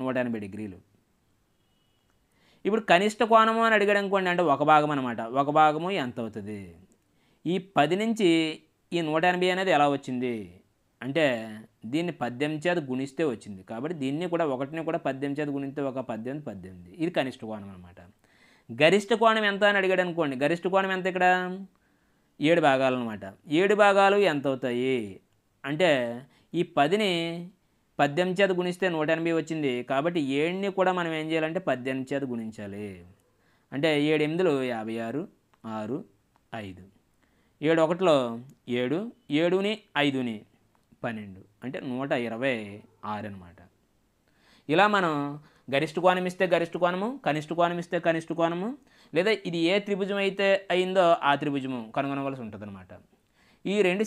Speaker 1: 180 డిగ్రీలు. ఇప్పుడు కనిష్ట కోణము అని అడిగాడు అనుకోండి, అంటే 1 భాగం అనమాట. 1 భాగము ఎంత అవుతుంది? ఈ 10 నుంచి ఈ 180 అనేది ఎలా వచ్చింది అంటే దీన్ని 18 చేత గుణిస్తే వచ్చింది. కాబట్టి దీన్ని కూడా 1ని కూడా 18 చేత గుణిస్తే 18. ఇది కనిష్ట కోణం అనమాట. గరిష్ట కోణం ఎంత అని అడిగాడు అనుకోండి, గరిష్ట కోణం ఎంత? ఇక్కడ 7 భాగాలు అనమాట. 7 భాగాలు ఎంత అవుతాయి అంటే ఈ 10ని 18 చేత గుణిస్తే 180 వచ్చింది. కాబట్టి 7ని కూడా మనం ఏం చేయాలంటే 18 చేత గుణించాలి. అంటే 7 8లు 56, 6, 5. 7 1లో 7, 7ని 5ని 12 అంటే 126 అనమాట. ఇలా మనం గరిష్ట కోణం ఇస్తే గరిష్ట కోణము, కనిష్ట కోణం ఇస్తే కనిష్ట కోణము, లేదా ఇది ఏ త్రిభుజం అయితే అయిందో ఆ త్రిభుజము కనుగొనవలసి ఉంటుంది అనమాట. ఈ రెండు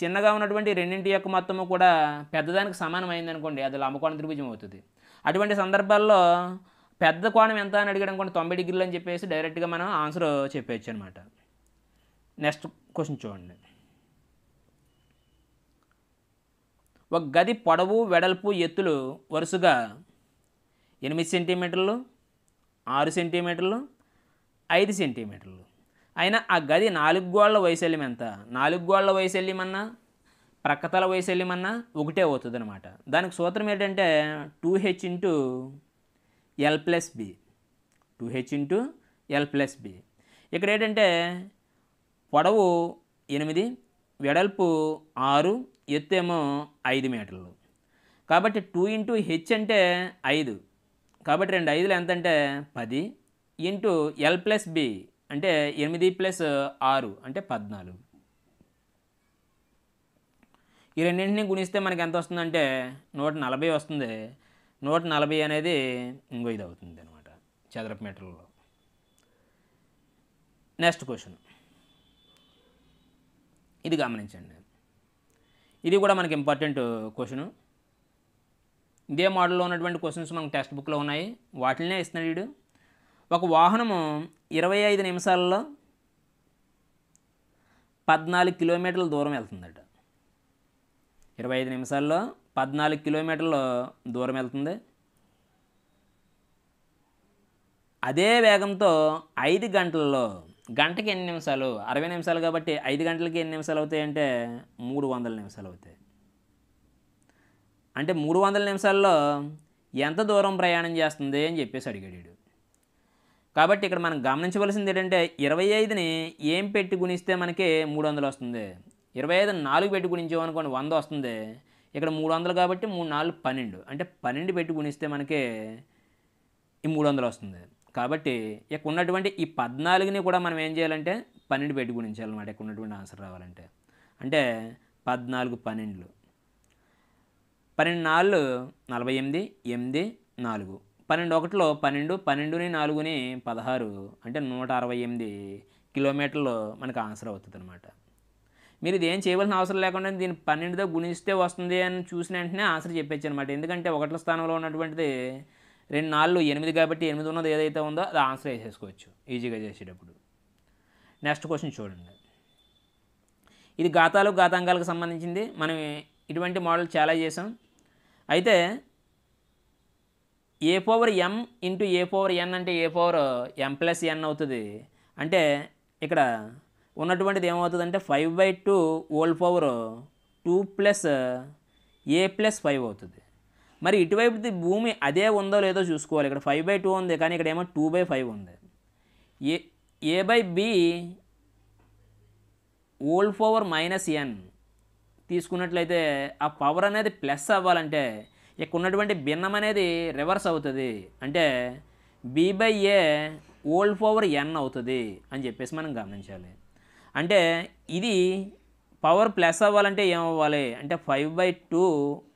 Speaker 1: చిన్నగా ఉన్నటువంటి రెండింటి యొక్క మొత్తము కూడా పెద్దదానికి సమానమైంది అనుకోండి, అది లంబకోణ త్రిభుజం అవుతుంది. అటువంటి సందర్భాల్లో పెద్ద కోణం ఎంత అని అడిగాడు అనుకోండి, 90 డిగ్రీలు అని చెప్పేసి డైరెక్ట్గా మనం ఆన్సర్ చెప్పేయచ్చు అనమాట. నెక్స్ట్ క్వశ్చన్ చూడండి. ఒక గది పొడవు, వెడల్పు, ఎత్తులు వరుసగా 8 సెంటీమీటర్లు, 6 సెంటీమీటర్లు, 5 సెంటీమీటర్లు అయినా ఆ గది 4 గోళ్ల వైశాల్యం ఎంత? 4 గోళ్ల వైశాల్యం అన్నా ప్రక్కతల వైశాల్యం అన్నా ఒకటే అవుతుంది అనమాట. దానికి సూత్రం ఏంటంటే 2h into L plus b. 2h into L plus b. ఇక్కడ ఏంటంటే పొడవు 8, వెడల్పు 6, ఎత్తు ఏమో 5 మీటర్లు. కాబట్టి 2 ఇంటూ హెచ్ అంటే 5. కాబట్టి 2 5లు ఎంత అంటే 10 ఇంటూ ఎల్ ప్లస్ బి అంటే 8 ప్లస్ 6 అంటే 14. ఈ రెండింటిని గుణిస్తే మనకి ఎంత వస్తుందంటే 140 వస్తుంది. 140 అనేది ఇంకో ఇది అవుతుంది అనమాట చదరపు మీటర్లలో. నెక్స్ట్ క్వశ్చన్ ఇది గమనించండి. ఇది కూడా మనకి ఇంపార్టెంట్ క్వశ్చను. ఇదే మోడల్లో ఉన్నటువంటి క్వశ్చన్స్ మనకు టెక్స్ట్ బుక్లో ఉన్నాయి, వాటినే ఇస్తున్నాడు వీడు. ఒక వాహనము 25 నిమిషాల్లో 14 కిలోమీటర్ల దూరం వెళ్తుందట. 25 నిమిషాల్లో 14 కిలోమీటర్ల దూరం వెళ్తుంది. అదే వేగంతో 5 గంటల్లో, గంటకి ఎన్ని నిమిషాలు? 60 నిమిషాలు కాబట్టి 5 గంటలకి ఎన్ని నిమిషాలు అవుతాయంటే 300 నిమిషాలు అవుతాయి. అంటే 300 నిమిషాల్లో ఎంత దూరం ప్రయాణం చేస్తుంది అని చెప్పేసి అడిగాడు. కాబట్టి ఇక్కడ మనం గమనించవలసింది ఏంటంటే 25ని ఏం పెట్టి గుణిస్తే మనకి 300 వస్తుంది. 25 4 పెట్టి గుణించామనుకోండి 100 వస్తుంది. ఇక్కడ 300 కాబట్టి 3 4 12 అంటే 12 పెట్టి గుణిస్తే మనకి ఈ 300 వస్తుంది. కాబట్టి ఇక్కడ ఉన్నటువంటి ఈ 14ని కూడా మనం ఏం చేయాలంటే 12 పెట్టి గుణించాలన్నమాట ఇక్కడ ఉన్నటువంటి ఆన్సర్ రావాలంటే. అంటే 14 12 12 4 48, 8 4 12 1లో 12, 12ని 4ని 16 అంటే 168 కిలోమీటర్లు మనకు ఆన్సర్ అవుతుంది అనమాట. మీరు ఇది ఏం చేయవలసిన అవసరం లేకుండా దీన్ని 12తో గుణిస్తే వస్తుంది అని చూసిన వెంటనే ఆన్సర్ చెప్పచ్చు అనమాట. ఎందుకంటే 1ల స్థానంలో ఉన్నటువంటిది 2 4 8 కాబట్టి 8 ఉన్నది ఏదైతే ఉందో అది ఆన్సర్ వేసేసుకోవచ్చు ఈజీగా చేసేటప్పుడు. నెక్స్ట్ క్వశ్చన్ చూడండి. ఇది ఘాతాలు ఘాతాంకాలకు సంబంధించింది. మనం ఇటువంటి మోడల్ చాలా చేసాం. అయితే a/m ఇంటూ a/n అంటే a/m ప్లస్ n అవుతుంది. అంటే ఇక్కడ ఉన్నటువంటిది ఏమవుతుందంటే 5/2 whole power 2 plus a plus 5 అవుతుంది. మరి ఇటువైపుది భూమి అదే ఉందో లేదో చూసుకోవాలి. ఇక్కడ 5/2 ఉంది కానీ ఇక్కడ ఏమో 2/5 ఉంది. a/b whole power minus n తీసుకున్నట్లయితే ఆ పవర్ అనేది ప్లస్ అవ్వాలంటే ఇక్కడ ఉన్నటువంటి భిన్నం అనేది రివర్స్ అవుతుంది. అంటే b/a హోల్ పవర్ n అవుతుంది అని చెప్పేసి మనం గమనించాలి. అంటే ఇది పవర్ ప్లస్ అవ్వాలంటే ఏమవ్వాలి అంటే 5/2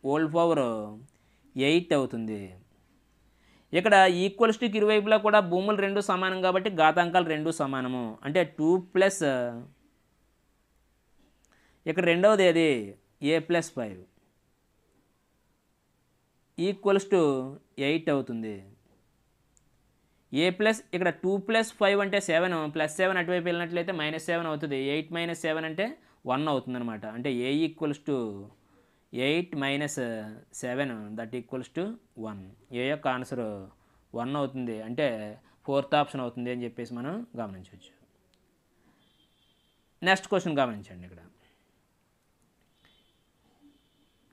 Speaker 1: హోల్ పవర్ 8 అవుతుంది. ఇక్కడ ఈక్వల్స్టిక్ ఇరువైపులా కూడా భూములు రెండు సమానం కాబట్టి ఘాతాంకాలు రెండు సమానము. అంటే 2 ప్లస్ ఇక్కడ రెండవది ఏది a ప్లస్ 5 ఈక్వల్స్ టు 8 అవుతుంది. a ప్లస్ ఇక్కడ 2 ప్లస్ 5 అంటే 7 ప్లస్ 7 అటువైపు వెళ్ళినట్లయితే -7 అవుతుంది. 8 - 7 అంటే 1 అవుతుంది అనమాట. అంటే a equals to 8 - 7 that equals to 1. a యొక్క ఆన్సర్ 1 అవుతుంది. అంటే 4th ఆప్షన్ అవుతుంది అని చెప్పేసి మనం గమనించవచ్చు. నెక్స్ట్ క్వశ్చన్ గమనించండి. ఇక్కడ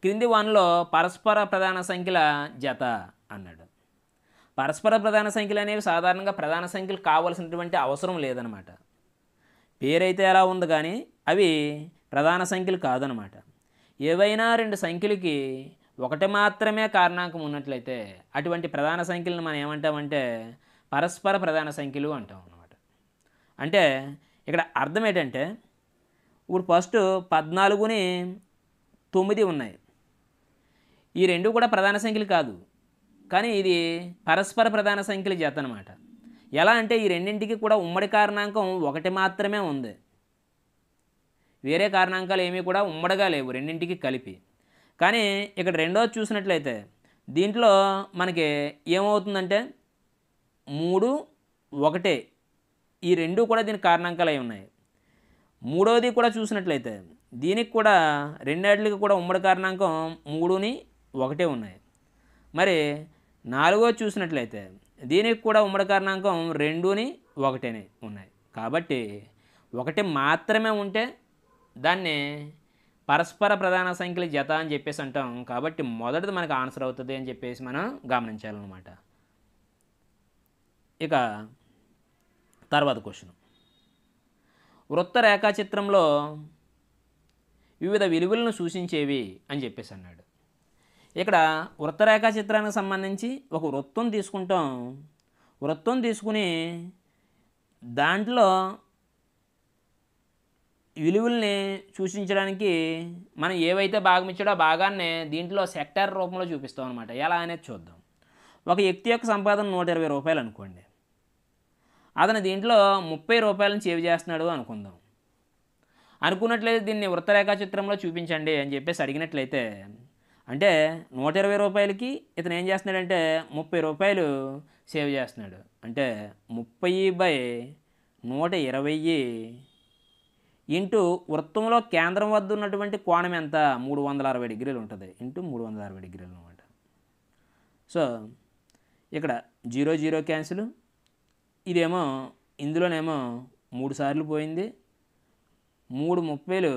Speaker 1: క్రింది వానిలో పరస్పర ప్రధాన సంఖ్యల జత అన్నాడు. పరస్పర ప్రధాన సంఖ్యలు అనేవి సాధారణంగా ప్రధాన సంఖ్యలు కావాల్సినటువంటి అవసరం లేదనమాట. పేరైతే ఎలా ఉంది కానీ అవి ప్రధాన సంఖ్యలు కాదనమాట. ఏవైనా రెండు సంఖ్యలకి ఒకటి మాత్రమే కారణాంకం ఉన్నట్లయితే అటువంటి ప్రధాన సంఖ్యలను మనం ఏమంటామంటే పరస్పర ప్రధాన సంఖ్యలు అంటాం అన్నమాట. అంటే ఇక్కడ అర్థం ఏంటంటే ఇప్పుడు ఫస్ట్ 14ని 9 ఉన్నాయి. ఈ రెండు కూడా ప్రధాన సంఖ్యలు కాదు కానీ ఇది పరస్పర ప్రధాన సంఖ్యల జత అనమాట. ఎలా అంటే ఈ రెండింటికి కూడా ఉమ్మడి కారణాంకం ఒకటి మాత్రమే ఉంది. వేరే కారణాంకాలు ఏమీ కూడా ఉమ్మడిగా లేవు రెండింటికి కలిపి. కానీ ఇక్కడ రెండోది చూసినట్లయితే దీంట్లో మనకి ఏమవుతుందంటే 3, 1 ఈ రెండు కూడా దీనికి కారణాంకాలు అయి ఉన్నాయి. మూడోది కూడా చూసినట్లయితే దీనికి కూడా రెండాటికి కూడా ఉమ్మడి కారణాంకం 3ని 1 ఉన్నాయి. మరి నాలుగోది చూసినట్లయితే దీనికి కూడా ఉమ్మడి కారణాంకం 2ని 1 ఉన్నాయి. కాబట్టి 1 మాత్రమే ఉంటే దాన్ని పరస్పర ప్రధాన సంఖ్యల జత అని చెప్పేసి అంటాం. కాబట్టి మొదటిది మనకు ఆన్సర్ అవుతుంది అని చెప్పేసి మనం గమనించాలన్నమాట. ఇక తర్వాత క్వశ్చన్, వృత్త రేఖాచిత్రంలో వివిధ విలువలను సూచించేవి అని చెప్పేసి అన్నాడు. ఇక్కడ వృత్త రేఖాచిత్రానికి సంబంధించి ఒక వృత్తం తీసుకుంటాం. వృత్తం తీసుకుని దాంట్లో విలువల్ని సూచించడానికి మనం ఏవైతే భాగం ఇచ్చాడో ఆ భాగాన్ని దీంట్లో సెక్టార్ రూపంలో చూపిస్తాం అనమాట. ఎలా అనేది చూద్దాం. ఒక వ్యక్తి యొక్క సంపాదన 120 రూపాయలు అనుకోండి. అతను దీంట్లో 30 రూపాయలను సేవ్ చేస్తున్నాడు అనుకుందాం. అనుకున్నట్లయితే దీన్ని వృత్తరేఖాచిత్రంలో చూపించండి అని చెప్పేసి అడిగినట్లయితే, అంటే 120 రూపాయలకి ఇతను ఏం చేస్తున్నాడంటే 30 రూపాయలు సేవ్ చేస్తున్నాడు. అంటే 30/120 ఇంటూ వృత్తంలో కేంద్రం వద్ద ఉన్నటువంటి కోణం ఎంత, 360 డిగ్రీలు ఉంటుంది, ఇంటూ 360 డిగ్రీలు అనమాట. సో ఇక్కడ 0 0 క్యాన్సిల్, ఇదేమో ఇందులోనేమో 3 సార్లు పోయింది, 3 30లు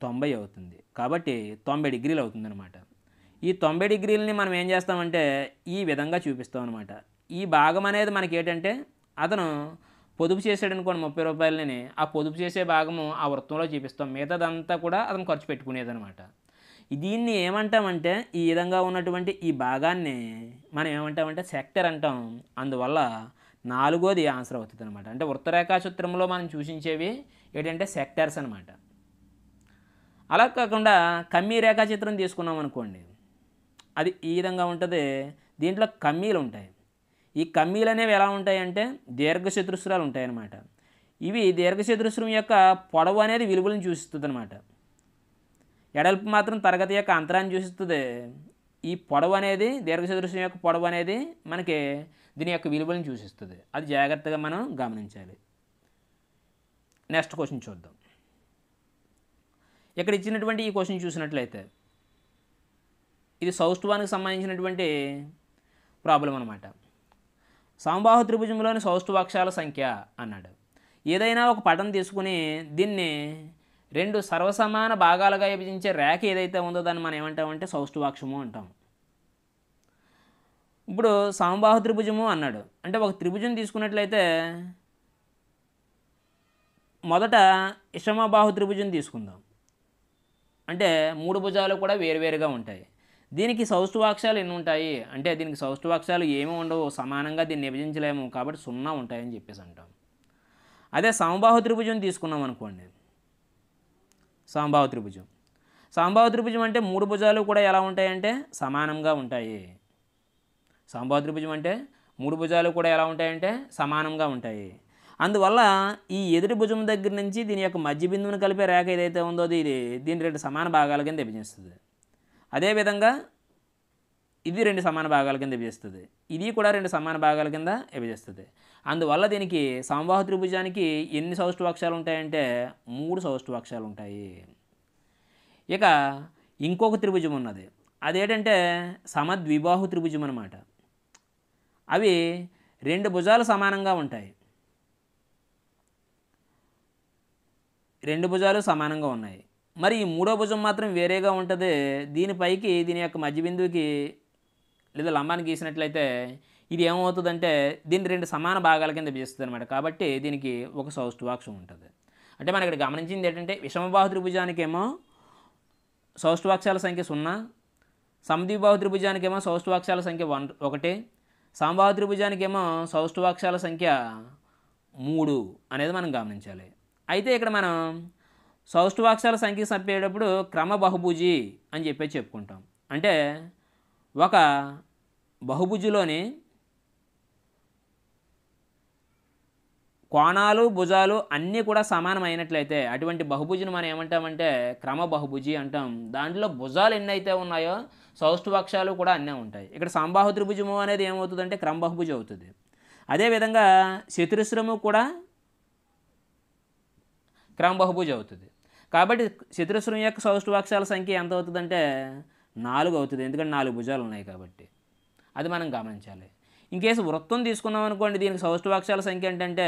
Speaker 1: 90 అవుతుంది. కాబట్టి 90 డిగ్రీలు అవుతుంది అనమాట. ఈ 90 డిగ్రీలని మనం ఏం చేస్తామంటే ఈ విధంగా చూపిస్తాం అనమాట. ఈ భాగం అనేది మనకి ఏంటంటే అతను పొదుపు చేసాడు అనుకోండి 30 రూపాయలని, ఆ పొదుపు చేసే భాగము ఆ వృత్తంలో చూపిస్తాం. మిగతాదంతా కూడా అతను ఖర్చు పెట్టుకునేదనమాట. దీన్ని ఏమంటామంటే ఈ విధంగా ఉన్నటువంటి ఈ భాగాన్ని మనం ఏమంటామంటే సెక్టర్ అంటాం. అందువల్ల నాలుగోది ఆన్సర్ అవుతుంది అనమాట. అంటే వృత్తరేఖాచిత్రంలో మనం సూచించేవి ఏంటంటే సెక్టర్స్ అనమాట. అలా కాకుండా కమ్మీ రేఖాచిత్రం తీసుకున్నాం అనుకోండి, అది ఈ విధంగా ఉంటుంది. దీంట్లో కమ్మీలు ఉంటాయి. ఈ కమ్మీలు అనేవి ఎలా ఉంటాయంటే దీర్ఘచతురస్రాలు ఉంటాయన్నమాట. ఇవి దీర్ఘచతురస్రం యొక్క పొడవు అనేది విలువలను సూచిస్తుంది అనమాట. ఎడల్పు మాత్రం తరగతి యొక్క అంతరాన్ని సూచిస్తుంది. ఈ పొడవు అనేది దీర్ఘచతురస్రం యొక్క పొడవు అనేది మనకి దీని యొక్క విలువలను సూచిస్తుంది. అది జాగ్రత్తగా మనం గమనించాలి. నెక్స్ట్ క్వశ్చన్ చూద్దాం. ఇక్కడ ఇచ్చినటువంటి ఈ క్వశ్చన్ చూసినట్లయితే ఇది సౌష్ఠవానికి సంబంధించినటువంటి ప్రాబ్లం అనమాట. సమబాహు త్రిభుజంలోని సౌష్ఠవాక్షాల సంఖ్య అన్నాడు. ఏదైనా ఒక పటం తీసుకుని దీన్ని 2 సర్వసమాన భాగాలుగా విభజించే రేఖ ఏదైతే ఉందో దాన్ని మనం ఏమంటామంటే సౌష్ఠవాక్షము అంటాం. ఇప్పుడు సమబాహు త్రిభుజము అన్నాడు. అంటే ఒక త్రిభుజం తీసుకున్నట్లయితే మొదట ఇషమబాహు త్రిభుజం తీసుకుందాం. అంటే 3 భుజాలు కూడా వేరువేరుగా ఉంటాయి. దీనికి సౌష్ఠవాక్షాలు ఎన్ని ఉంటాయి అంటే దీనికి సౌష్ఠవాక్షాలు ఏమీ ఉండవు, సమానంగా దీన్ని విభజించలేము, కాబట్టి 0 ఉంటాయని చెప్పేసి అంటాం. అదే సమబాహు త్రిభుజం తీసుకున్నాం అనుకోండి. సమబాహు త్రిభుజం అంటే 3 భుజాలు కూడా ఎలా ఉంటాయంటే సమానంగా ఉంటాయి. సమబాహు త్రిభుజం అంటే 3 భుజాలు కూడా ఎలా ఉంటాయంటే సమానంగా ఉంటాయి. అందువల్ల ఈ ఎదుటి భుజం దగ్గర నుంచి దీని యొక్క మధ్య బిందువును కలిపే రేఖ ఏదైతే ఉందో దీన్ని 2 సమాన భాగాల కింద విభజిస్తుంది. అదేవిధంగా ఇది 2 సమాన భాగాల కింద విభజిస్తుంది. ఇది కూడా 2 సమాన భాగాల కింద విభజిస్తుంది. అందువల్ల దీనికి సమబాహు త్రిభుజానికి ఎన్ని సౌష్ఠవాక్షాలు ఉంటాయంటే 3 సౌష్ఠవాక్షాలు ఉంటాయి. ఇక ఇంకొక త్రిభుజం ఉన్నది, అదేంటంటే సమద్విబాహు త్రిభుజం అన్నమాట. అవి 2 భుజాలు సమానంగా ఉంటాయి. 2 భుజాలు సమానంగా ఉన్నాయి. మరి ఈ 3వ భుజం మాత్రం వేరేగా ఉంటుంది. దీనిపైకి దీని యొక్క మధ్య బిందువుకి లేదా లంబాన్ని గీసినట్లయితే ఇది ఏమవుతుందంటే దీన్ని 2 సమాన భాగాల కింద విభజిస్తుంది అనమాట. కాబట్టి దీనికి ఒక సౌష్ఠవాక్షం ఉంటుంది. అంటే మనం ఇక్కడ గమనించింది ఏంటంటే విషమబాహు త్రిభుజానికేమో సౌష్ఠవాక్షాల సంఖ్య 0, సమద్విబాహు త్రిభుజానికేమో సౌష్ఠవాక్షాల సంఖ్య 1, సమబాహు త్రిభుజానికేమో సౌష్ఠవాక్షాల సంఖ్య 3 అనేది మనం గమనించాలి. అయితే ఇక్కడ మనం సౌష్ఠవాక్షాల సంఖ్య చెప్పేటప్పుడు క్రమ బహుభుజి అని చెప్పి చెప్పుకుంటాం. అంటే ఒక బహుభుజిలోని కోణాలు భుజాలు అన్నీ కూడా సమానమైనట్లయితే అటువంటి బహుభుజిని మనం ఏమంటామంటే క్రమ బహుభుజి అంటాం. దాంట్లో భుజాలు ఎన్ని అయితే ఉన్నాయో సౌష్ఠువాక్షాలు కూడా అన్నీ ఉంటాయి. ఇక్కడ సంబాహు త్రిభుజము అనేది ఏమవుతుందంటే క్రమ బహుభుజి అవుతుంది. అదేవిధంగా చతురస్రము కూడా క్రమ బహుభుజి అవుతుంది. కాబట్టి చతురస్రం యొక్క సౌష్ఠువాక్షాల సంఖ్య ఎంత అవుతుందంటే 4 అవుతుంది. ఎందుకంటే 4 భుజాలు ఉన్నాయి కాబట్టి అది మనం గమనించాలి. ఇంకేసి వృత్తం తీసుకున్నాం అనుకోండి, దీనికి సౌష్ఠువాక్షాల సంఖ్య ఏంటంటే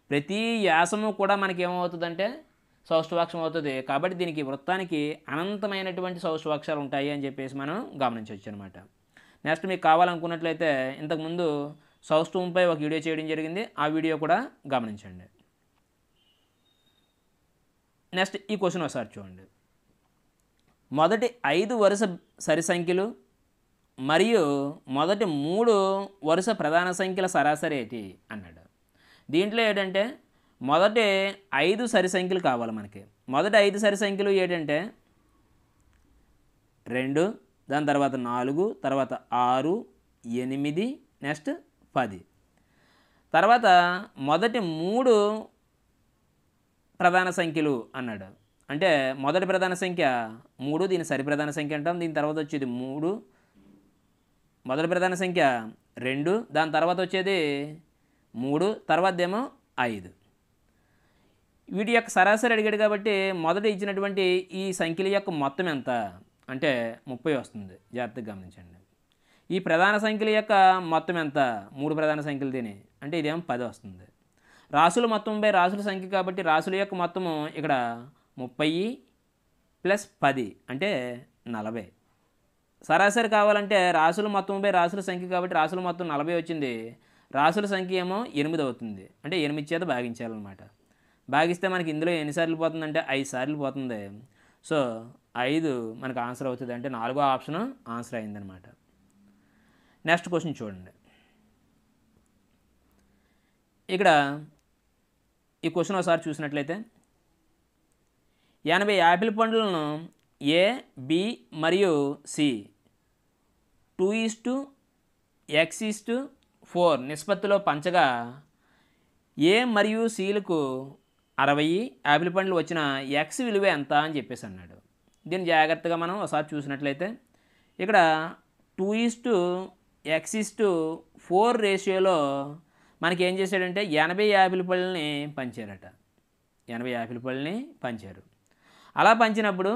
Speaker 1: ప్రతి వ్యాసము కూడా మనకి ఏమవుతుందంటే సౌష్ఠువాక్షం అవుతుంది. కాబట్టి దీనికి వృత్తానికి అనంతమైనటువంటి సౌష్ఠువాక్షాలు ఉంటాయి అని చెప్పేసి మనం గమనించవచ్చు అనమాట. నెక్స్ట్ మీకు కావాలనుకున్నట్లయితే ఇంతకుముందు సౌష్ఠవంపై ఒక వీడియో చేయడం జరిగింది, ఆ వీడియో కూడా గమనించండి. నెక్స్ట్ ఈ క్వశ్చన్ ఒకసారి చూడండి. మొదటి 5 వరుస సరి సంఖ్యలు మరియు మొదటి 3 వరుస ప్రధాన సంఖ్యల సరాసరి ఏంటి అన్నాడు. దీంట్లో ఏంటంటే మొదటి 5 సరి సంఖ్యలు కావాలి మనకి. మొదటి 5 సరి సంఖ్యలు ఏంటంటే 2, దాని తర్వాత 4, తర్వాత 6, 8, నెక్స్ట్ 10. తర్వాత మొదటి 3 ప్రధాన సంఖ్యలు అన్నాడు. అంటే మొదటి ప్రధాన సంఖ్య 3, దీని సరి ప్రధాన సంఖ్య అంటాం. దీని తర్వాత వచ్చేది 3, మొదటి ప్రధాన సంఖ్య 2, దాని తర్వాత వచ్చేది 3, తర్వాత ఏమో 5. వీటి యొక్క సరాసరి అడిగాడు కాబట్టి మొదట ఇచ్చినటువంటి ఈ సంఖ్యల యొక్క మొత్తం ఎంత అంటే 30 వస్తుంది. జాగ్రత్తగా గమనించండి. ఈ ప్రధాన సంఖ్యల యొక్క మొత్తం ఎంత 3 ప్రధాన సంఖ్యలు తిని అంటే ఇదేమో 10 వస్తుంది. రాసుల మొత్తంపై రాసుల సంఖ్య కాబట్టి రాసుల యొక్క మొత్తము ఇక్కడ 30 + 10 అంటే 40. సరాసరి కావాలంటే రాసుల మొత్తంపై రాసుల సంఖ్య కాబట్టి రాసుల మొత్తం 40 వచ్చింది. రాసుల సంఖ్య ఏమో 8 అవుతుంది. అంటే 8 చేత భాగించాలన్నమాట. భాగిస్తే మనకి ఇందులో ఎన్నిసార్లు పోతుందంటే 5 సార్లు పోతుంది. సో 5 మనకు ఆన్సర్ అవుతుంది. అంటే 4వ ఆప్షన్ ఆన్సర్ అయిందనమాట. నెక్స్ట్ క్వశ్చన్ చూడండి. ఇక్కడ ఈ క్వశ్చన్ ఒకసారి చూసినట్లయితే 80 యాపిల్ పండ్లను ఏ, బి మరియు సి 2:x:4 నిష్పత్తిలో పంచగా ఏ మరియు సిలకు 60 యాపిల్ పండ్లు వచ్చిన ఎక్స్ విలువ ఎంత అని చెప్పేసి అన్నాడు. దీన్ని జాగ్రత్తగా మనం ఒకసారి చూసినట్లయితే ఇక్కడ 2:x:4 రేషియోలో మనకి ఏం చేశాడంటే 80 యాపిల్ పళ్ళని పంచారట. 80 యాపిల్ పళ్ళని పంచారు. అలా పంచినప్పుడు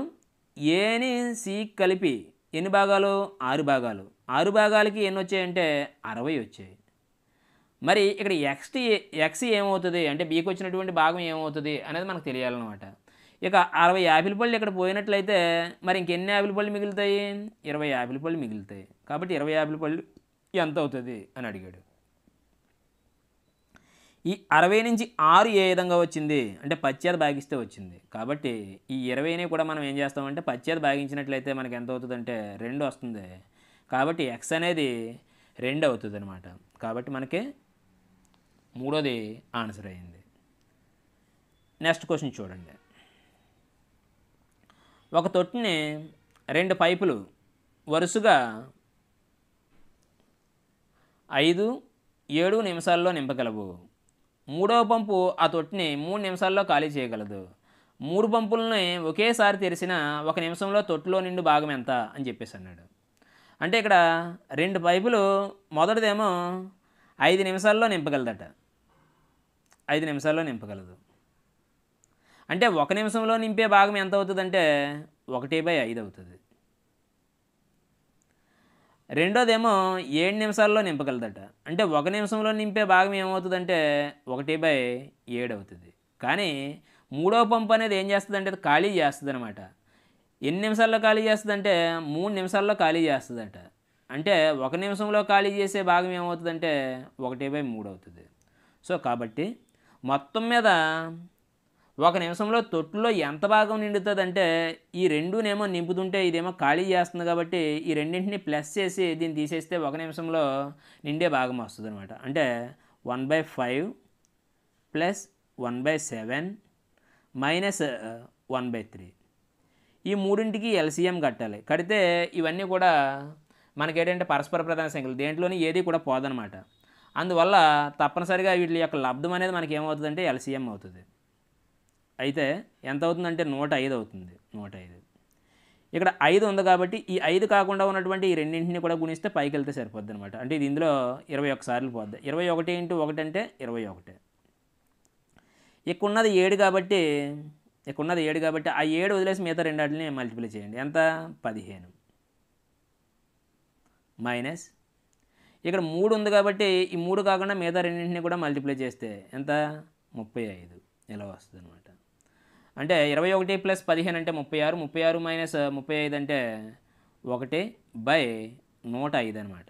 Speaker 1: ఏని సి కలిపి ఎన్ని భాగాలు 6 భాగాలు. 6 భాగాలకి ఎన్ని వచ్చాయంటే 60 వచ్చాయి. మరి ఇక్కడ ఎక్స్ ఏమవుతుంది అంటే బీకి వచ్చినటువంటి భాగం ఏమవుతుంది అనేది మనకు తెలియాలన్నమాట. ఇక 60 యాపిల్ పళ్ళు ఇక్కడ పోయినట్లయితే మరి ఇంకెన్ని యాపిల్ పళ్ళు మిగులుతాయి 20 యాపిల్ పళ్ళు మిగులుతాయి. కాబట్టి 20 యాపిల్ పళ్ళు ఎంత అవుతుంది అని అడిగాడు. ఈ 60 నుంచి 6 ఏ విధంగా వచ్చింది అంటే 10 చేత భాగిస్తే వచ్చింది. కాబట్టి ఈ 20ని కూడా మనం ఏం చేస్తామంటే 10 చేత భాగించినట్లయితే మనకి ఎంత అవుతుందంటే 2 వస్తుంది. కాబట్టి ఎక్స్ అనేది 2 అవుతుంది అనమాట. కాబట్టి మనకి 3వది ఆన్సర్ అయింది. నెక్స్ట్ క్వశ్చన్ చూడండి. ఒక తొట్టిని 2 పైపులు వరుసగా 5, 7 నిమిషాల్లో నింపగలవు. 3వ పంపు ఆ తొట్టిని 3 నిమిషాల్లో ఖాళీ చేయగలదు. 3 పంపులని ఒకేసారి తెరిచిన 1 నిమిషంలో తొట్టిలో నిండు భాగం ఎంత అని చెప్పేసి అన్నాడు. అంటే ఇక్కడ 2 పైపులు మొదటిదేమో 5 నిమిషాల్లో నింపగలదట. 5 నిమిషాల్లో నింపగలదు. అంటే 1 నిమిషంలో నింపే భాగం ఎంత అవుతుందంటే 1/5 అవుతుంది. రెండోదేమో 7 నిమిషాల్లో నింపగలదట. అంటే 1 నిమిషంలో నింపే భాగం ఏమవుతుందంటే 1/7 అవుతుంది. కానీ 3వ పంపు అనేది ఏం చేస్తుందంటే అది ఖాళీ చేస్తుంది అనమాట. ఎన్ని నిమిషాల్లో ఖాళీ చేస్తుందంటే 3 నిమిషాల్లో ఖాళీ చేస్తుందట. అంటే 1 నిమిషంలో ఖాళీ చేసే భాగం ఏమవుతుందంటే 1/3 అవుతుంది. సో కాబట్టి మొత్తం మీద 1 నిమిషంలో తొట్టులో ఎంత భాగం నిండుతుందంటే ఈ రెండునేమో నింపుతుంటే ఇదేమో ఖాళీ చేస్తుంది కాబట్టి ఈ రెండింటిని ప్లస్ చేసి దీన్ని తీసేస్తే 1 నిమిషంలో నిండే భాగం వస్తుంది అనమాట. అంటే 1/5 + 1/7 - 1/3 ఈ మూడింటికి ఎల్సిఎం కట్టాలి. కడితే ఇవన్నీ కూడా మనకేంటంటే పరస్పర ప్రధాన సంఖ్యలు, దేంట్లోని ఏది కూడా పోదనమాట. అందువల్ల తప్పనిసరిగా వీటి యొక్క లబ్ధం అనేది మనకి ఏమవుతుందంటే ఎల్సిఎం అవుతుంది. అయితే ఎంత అవుతుందంటే 105 అవుతుంది. 105 ఇక్కడ 5 ఉంది కాబట్టి ఈ 5 కాకుండా ఉన్నటువంటి ఈ రెండింటిని కూడా గుణిస్తే పైకి వెళ్తే సరిపోద్ది అనమాట. అంటే ఇది ఇందులో 21 సార్లు పోద్ది. 21 ఇంటూ 1 అంటే 21. ఇక్కడ ఉన్నది 7 కాబట్టి ఆ 7 వదిలేసి మిగతా రెండాటిని మల్టిప్లై చేయండి. ఎంత? 15 మైనస్ ఇక్కడ 3 ఉంది కాబట్టి ఈ 3 కాకుండా మిగతా రెండింటిని కూడా మల్టిప్లై చేస్తే ఎంత? 35 ఇలా వస్తుంది అనమాట. అంటే 21 ప్లస్ 15 అంటే 36, 36 మైనస్ 35 అంటే 1/105 అనమాట.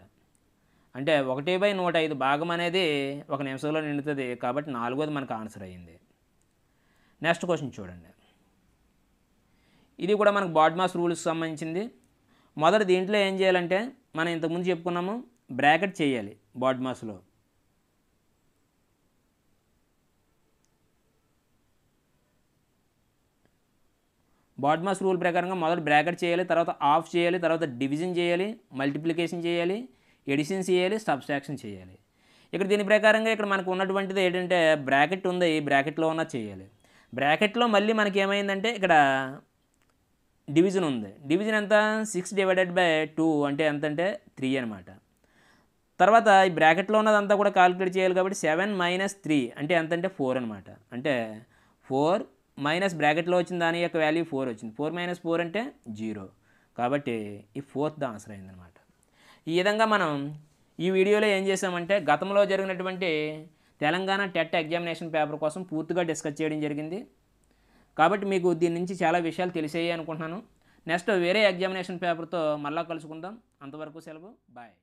Speaker 1: అంటే 1/105 భాగం అనేది 1 నిమిషంలో నిండుతుంది కాబట్టి 4వది మనకు ఆన్సర్ అయ్యింది. నెక్స్ట్ క్వశ్చన్ చూడండి. ఇది కూడా మనకు బాడ్మాస్ రూల్స్కి సంబంధించింది. మొదటి దీంట్లో ఏం చేయాలంటే మనం ఇంతకుముందు చెప్పుకున్నాము, బ్రాకెట్ చేయాలి బాడ్మాస్లో. బాడ్మాస్ రూల్ ప్రకారంగా మొదటి బ్రాకెట్ చేయాలి, తర్వాత ఆఫ్ చేయాలి, తర్వాత డివిజన్ చేయాలి, మల్టిప్లికేషన్ చేయాలి, ఎడిషన్ చేయాలి, సబ్స్ట్రాక్షన్ చేయాలి. ఇక్కడ దీని ప్రకారంగా ఇక్కడ మనకు ఉన్నటువంటిది ఏంటంటే బ్రాకెట్ ఉంది, ఈ బ్రాకెట్లో ఉన్న చేయాలి. బ్రాకెట్లో మళ్ళీ మనకి ఏమైందంటే ఇక్కడ డివిజన్ ఉంది. డివిజన్ ఎంత? 6/2 అంటే ఎంత అంటే 3 అనమాట. తర్వాత ఈ బ్రాకెట్లో ఉన్నదంతా కూడా కాలిక్యులేట్ చేయాలి కాబట్టి 7 - 3 అంటే ఎంత అంటే 4 అనమాట. అంటే 4 మైనస్ బ్రాకెట్లో వచ్చిన దాని యొక్క వాల్యూ 4 వచ్చింది. 4 - 4 అంటే 0. కాబట్టి ఈ 4th ఆన్సర్ అయిందనమాట. ఈ విధంగా మనం ఈ వీడియోలో ఏం చేసామంటే గతంలో జరిగినటువంటి తెలంగాణ టెట్ ఎగ్జామినేషన్ పేపర్ కోసం పూర్తిగా డిస్కస్ చేయడం జరిగింది. కాబట్టి మీకు దీని నుంచి చాలా విషయాలు తెలిసాయి అనుకుంటున్నాను. నెక్స్ట్ వేరే ఎగ్జామినేషన్ పేపర్తో మళ్ళా కలుసుకుందాం. అంతవరకు సెలవు. బాయ్.